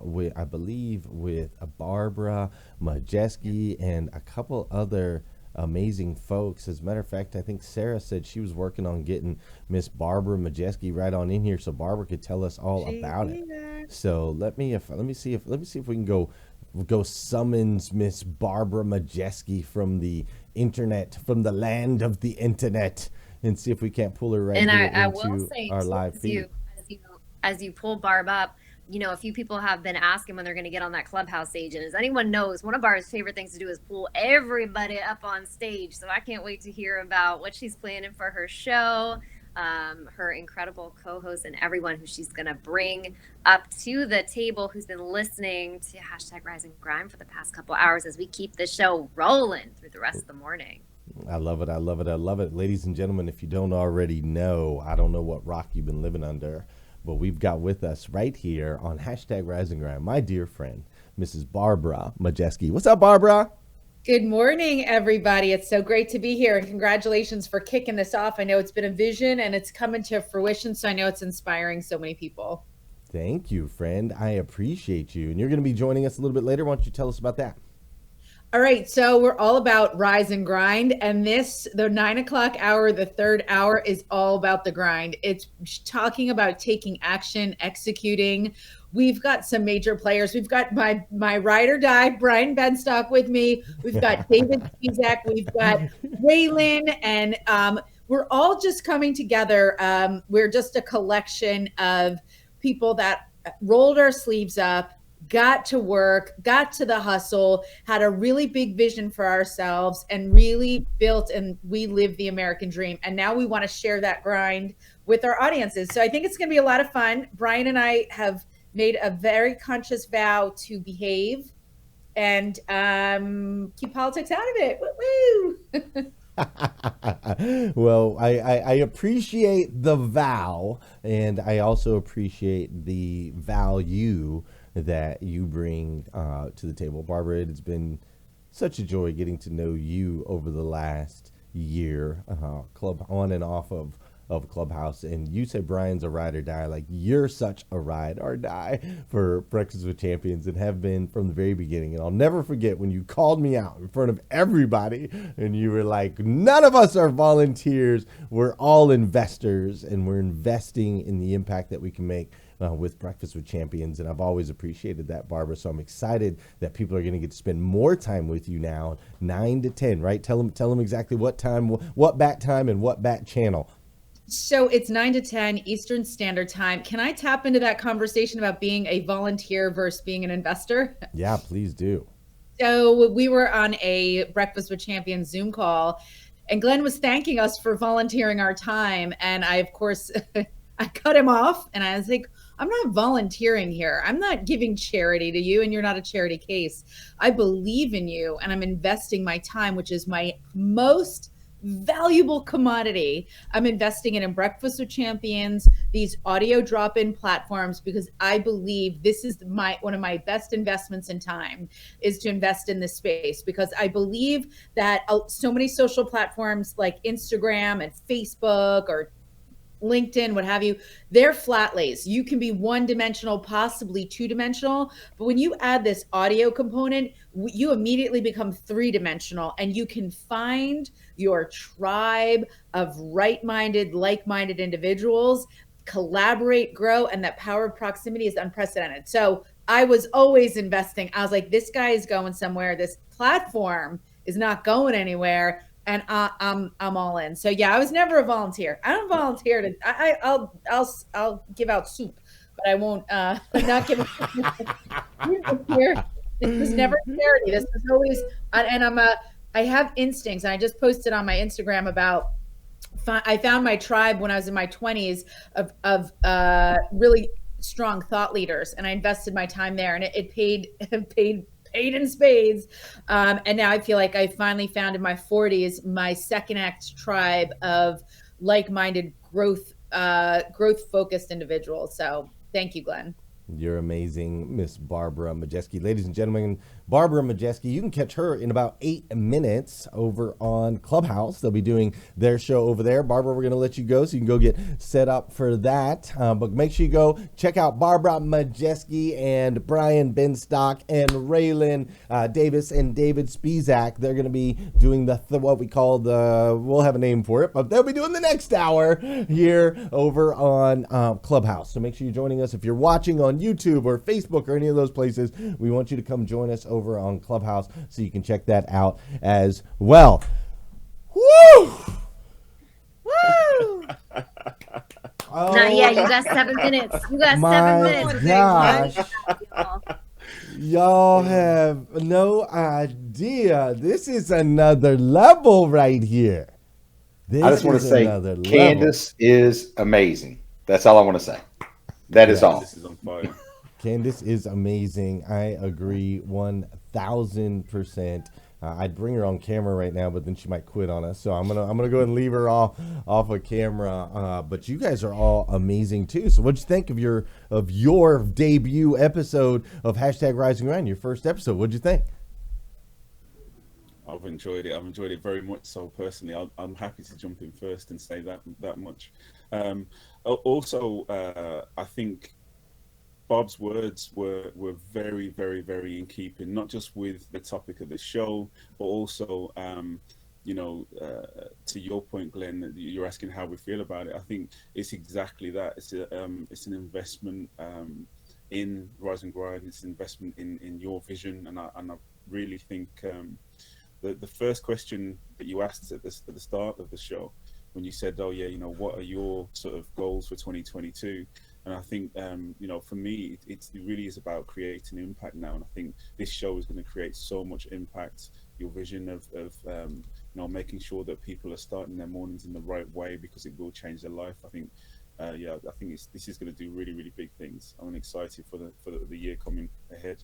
with, I believe, with Barbara Majeski and a couple other amazing folks. As a matter of fact, I think Sarah said she was working on getting Miss Barbara Majeski right on in here so Barbara could tell us all about it. So let me see if we can go summons Miss Barbara Majeski from the internet, from the land of the internet, and see if we can't pull her right And here I will into say, our too, live feed. as you pull Barb up, you know, a few people have been asking when they're going to get on that clubhouse stage. And as anyone knows, one of Barb's favorite things to do is pull everybody up on stage. So I can't wait to hear about what she's planning for her show, her incredible co-host, and everyone who she's going to bring up to the table who's been listening to hashtag Rise and Grind for the past couple hours as we keep the show rolling through the rest of the morning. I love it. I love it. I love it. Ladies and gentlemen, if you don't already know, I don't know what rock you've been living under, but we've got with us right here on hashtag Rise and Grind, my dear friend, Mrs. Barbara Majeski. What's up, Barbara? Good morning, everybody. It's so great to be here, and congratulations for kicking this off. I know it's been a vision and it's coming to fruition, so I know it's inspiring so many people. Thank you, friend. I appreciate you. And you're going to be joining us a little bit later. Why don't you tell us about that? All right, so we're all about Rise and Grind, and the 9 o'clock hour, the third hour, is all about the grind. It's talking about taking action, executing. We've got some major players. We've got my ride or die, Brian Benstock, with me. We've got David Spizak. We've got Waylon, and we're all just coming together. We're just a collection of people that rolled our sleeves up, got to work, got to the hustle, had a really big vision for ourselves, and really built, and we live the American dream. And now we want to share that grind with our audiences. So I think it's going to be a lot of fun. Brian and I have made a very conscious vow to behave and keep politics out of it. Woo-woo. Well, I appreciate the vow, and I also appreciate the value that you bring to the table. Barbara, it has been such a joy getting to know you over the last year, club on and off of Clubhouse. And you said Brian's a ride or die. Like, you're such a ride or die for Breakfast with Champions and have been from the very beginning. And I'll never forget when you called me out in front of everybody and you were like, none of us are volunteers. We're all investors, and we're investing in the impact that we can make with Breakfast with Champions. And I've always appreciated that, Barbara. So I'm excited that people are going to get to spend more time with you now, 9 to 10, right? Tell them exactly what time, what bat time and what bat channel. So it's 9 to 10 Eastern Standard Time. Can I tap into that conversation about being a volunteer versus being an investor? Yeah, please do. So we were on a Breakfast with Champions Zoom call, and Glenn was thanking us for volunteering our time. And I, of course, I cut him off, and I was like, I'm not volunteering here. I'm not giving charity to you, and you're not a charity case. I believe in you, and I'm investing my time, which is my most valuable commodity. I'm investing it in Breakfast with Champions, these audio drop-in platforms, because I believe this is one of my best investments in time, is to invest in this space, because I believe that so many social platforms like Instagram and Facebook or LinkedIn, what have you, they're flat lays. You can be one-dimensional, possibly two-dimensional, but when you add this audio component, you immediately become three-dimensional, and you can find your tribe of right-minded, like-minded individuals, collaborate, grow, and that power of proximity is unprecedented. So I was always investing. I was like, this guy is going somewhere. This platform is not going anywhere. And I'm all in. So yeah, I was never a volunteer. I don't volunteer to. I'll give out soup, but I won't not give. Here, this was never charity. This was always, and I have instincts. And I just posted on my Instagram about. I found my tribe when I was in my 20s of really strong thought leaders, and I invested my time there, and it paid in spades. And now I feel like I finally found in my 40s my second act tribe of like-minded growth focused individuals. So thank you, Glenn. You're amazing, Miss Barbara Majeski. Ladies and gentlemen, Barbara Majeski, you can catch her in about 8 minutes over on Clubhouse. They'll be doing their show over there. Barbara, we're going to let you go so you can go get set up for that. But make sure you go check out Barbara Majeski and Brian Benstock and Raylan Davis and David Spizak. They're going to be doing what we call we'll have a name for it, but they'll be doing the next hour here over on Clubhouse. So make sure you're joining us. If you're watching on YouTube or Facebook or any of those places, we want you to come join us over on Clubhouse so you can check that out as well. Woo! Woo! Yeah, you got 7 minutes. You got 7 minutes. Gosh. Y'all have no idea. This is another level right here. I just want to say, Candice is amazing. That's all I want to say. That is all. This is on fire. Candice is amazing. I agree 1000%. I'd bring her on camera right now, but then she might quit on us. So I'm gonna go ahead and leave her off of camera. But you guys are all amazing too. So what'd you think of your debut episode of #RiseAndGrind? Your first episode. What'd you think? I've enjoyed it. I've enjoyed it very much so personally. I'm happy to jump in first and say that much. Also, I think Bob's words were very, very, very in keeping, not just with the topic of the show, but also, to your point, Glenn, you're asking how we feel about it. I think it's exactly that. It's an investment in Rise and Grind. It's an investment in your vision, and I really think the first question that you asked at the start of the show, when you said, "Oh yeah, what are your sort of goals for 2022?" And I think, for me, it really is about creating impact now. And I think this show is going to create so much impact. Your vision of making sure that people are starting their mornings in the right way, because it will change their life. I think, I think this is going to do really, really big things. I'm excited for the year coming ahead.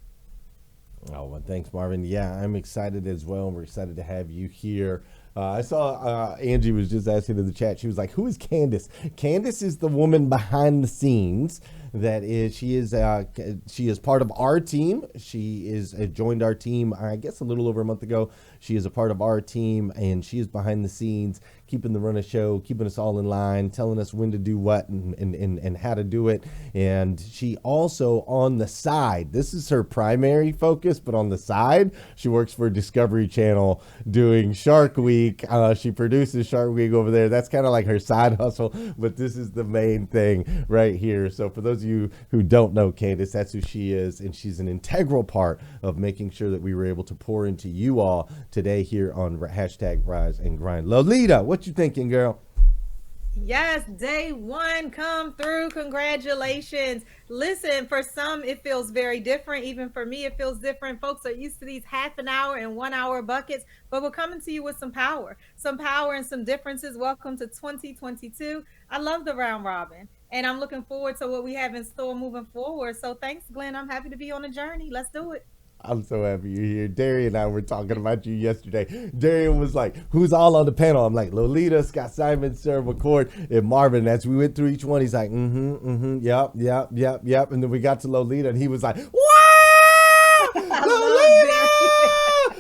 Oh, well, thanks, Marvin. Yeah, I'm excited as well. We're excited to have you here. I saw Angie was just asking in the chat. She was like, "Who is Candice?" Candice is the woman behind the scenes. That is, she is part of our team. She is joined our team, I guess, a little over a month ago. She is a part of our team, and she is behind the scenes, keeping the run of show, keeping us all in line, telling us when to do what and how to do it. And she also on the side, this is her primary focus, but on the side, she works for Discovery Channel doing Shark Week. She produces Shark Week over there. That's kind of like her side hustle, but this is the main thing right here. So for those of you who don't know Candice, that's who she is, and she's an integral part of making sure that we were able to pour into you all today here on hashtag Rise and Grind. Lolita, what you thinking, girl? Yes, day one come through. Congratulations. Listen, for some, it feels very different. Even for me, it feels different. Folks are used to these half an hour and 1 hour buckets, but we're coming to you with some power and some differences. Welcome to 2022. I love the round robin, and I'm looking forward to what we have in store moving forward. So thanks, Glenn. I'm happy to be on the journey. Let's do it. I'm so happy you're here. Darian and I were talking about you yesterday. Darian was like, "Who's all on the panel?" I'm like, "Lolita, Scott Simon, Sara McCord, and Marvin." As we went through each one, he's like, yep. And then we got to Lolita, and he was like, "Wow, Lolita!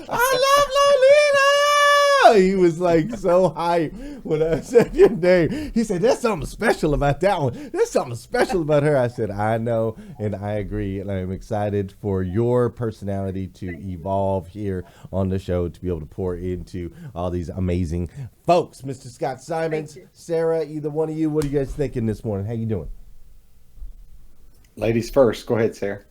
I love Lolita!" He was like so hyped when I said your name. He said, "There's something special about that one. There's something special about her." I said, "I know, and I agree, and I'm excited for your personality to evolve here on the show, to be able to pour into all these amazing folks." Mr. Scott Simons, Sara, either one of you, what are you guys thinking this morning? How you doing? Ladies first. Go ahead, Sara.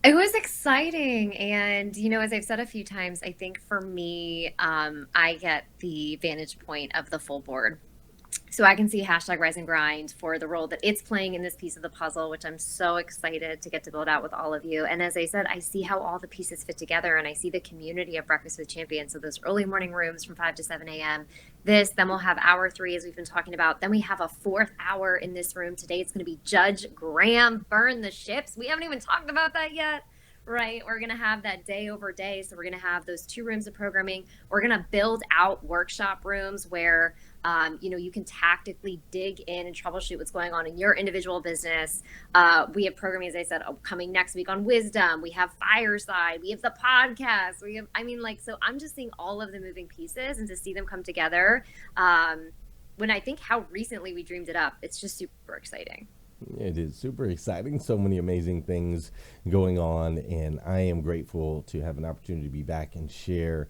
It was exciting. And, as I've said a few times, I think for me, I get the vantage point of the full board. So I can see hashtag Rise and Grind for the role that it's playing in this piece of the puzzle, which I'm so excited to get to build out with all of you. And as I said, I see how all the pieces fit together, and I see the community of Breakfast with Champions. So those early morning rooms from 5 to 7 a.m. Then we'll have hour 3, as we've been talking about. Then we have a 4th hour in this room. Today it's going to be Judge Graham, Burn the Ships. We haven't even talked about that yet. Right. We're going to have that day over day. So we're going to have those 2 rooms of programming. We're going to build out workshop rooms where, you can tactically dig in and troubleshoot what's going on in your individual business. We have programming, as I said, coming next week on wisdom. We have Fireside. We have the podcast. So I'm just seeing all of the moving pieces, and to see them come together. When I think how recently we dreamed it up, it's just super exciting. It is super exciting. So many amazing things going on, and I am grateful to have an opportunity to be back and share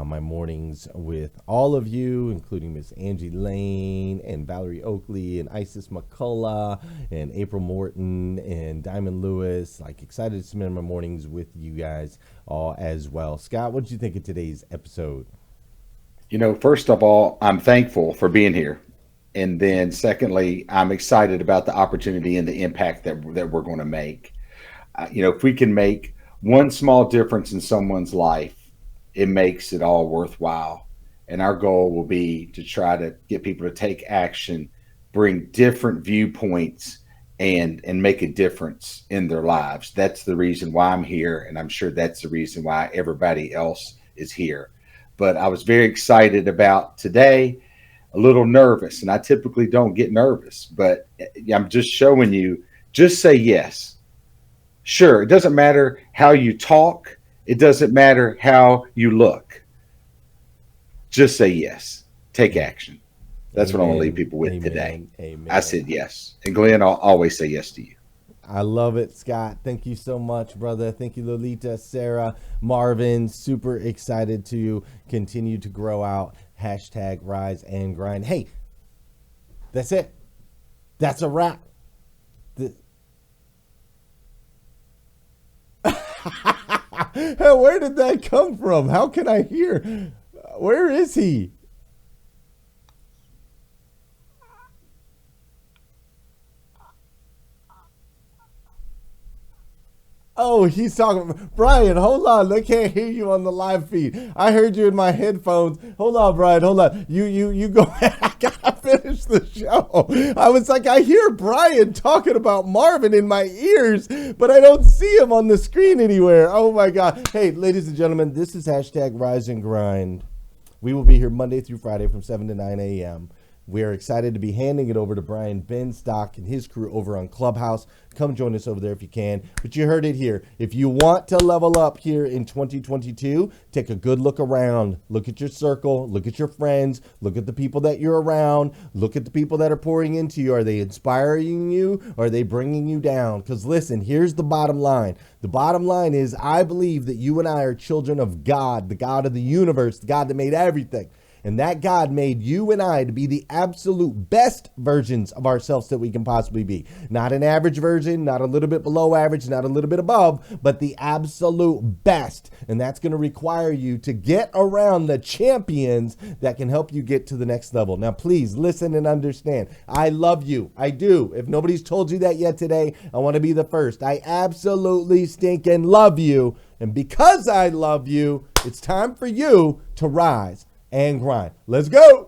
my mornings with all of you, including Miss Angie Lane and Valerie Oakley and Isis McCullough and April Morton and Diamond Lewis. Excited to spend my mornings with you guys all as well. Scott, what did you think of today's episode? First of all, I'm thankful for being here. And then secondly, I'm excited about the opportunity and the impact that we're going to make. If we can make one small difference in someone's life, it makes it all worthwhile. And our goal will be to try to get people to take action, bring different viewpoints, and make a difference in their lives. That's the reason why I'm here. And I'm sure that's the reason why everybody else is here. But I was very excited about today. A little nervous, and I typically don't get nervous, but I'm just showing you, just say yes. Sure, it doesn't matter how you talk. It doesn't matter how you look. Just say yes. Take action. That's what I want to leave people with today. Amen. I said yes. And Glenn, I'll always say yes to you. I love it, Scott. Thank you so much, brother. Thank you, Lolita, Sara, Marvin. Super excited to continue to grow out hashtag Rise and Grind. Hey, that's it. That's a wrap. Where did that come from? How can I hear? Where is he? Oh, he's talking. Brian, hold on. They can't hear you on the live feed. I heard you in my headphones. Hold on, Brian. Hold on. You go ahead. I gotta finish the show. I was like, I hear Brian talking about Marvin in my ears, but I don't see him on the screen anywhere. Oh my God. Hey, ladies and gentlemen, this is #RiseAndGrind. We will be here Monday through Friday from 7 to 9 a.m. We are excited to be handing it over to Brian Benstock and his crew over on Clubhouse. Come join us over there if you can. But you heard it here. If you want to level up here in 2022, take a good look around. Look at your circle. Look at your friends. Look at the people that you're around. Look at the people that are pouring into you. Are they inspiring you or are they bringing you down? Because listen, here's the bottom line. The bottom line is I believe that you and I are children of God, the God of the universe, the God that made everything. And that God made you and I to be the absolute best versions of ourselves that we can possibly be. Not an average version, not a little bit below average, not a little bit above, but the absolute best. And that's going to require you to get around the champions that can help you get to the next level. Now, please listen and understand. I love you. I do. If nobody's told you that yet today, I want to be the first. I absolutely stinking love you. And because I love you, it's time for you to rise and grind. Let's go.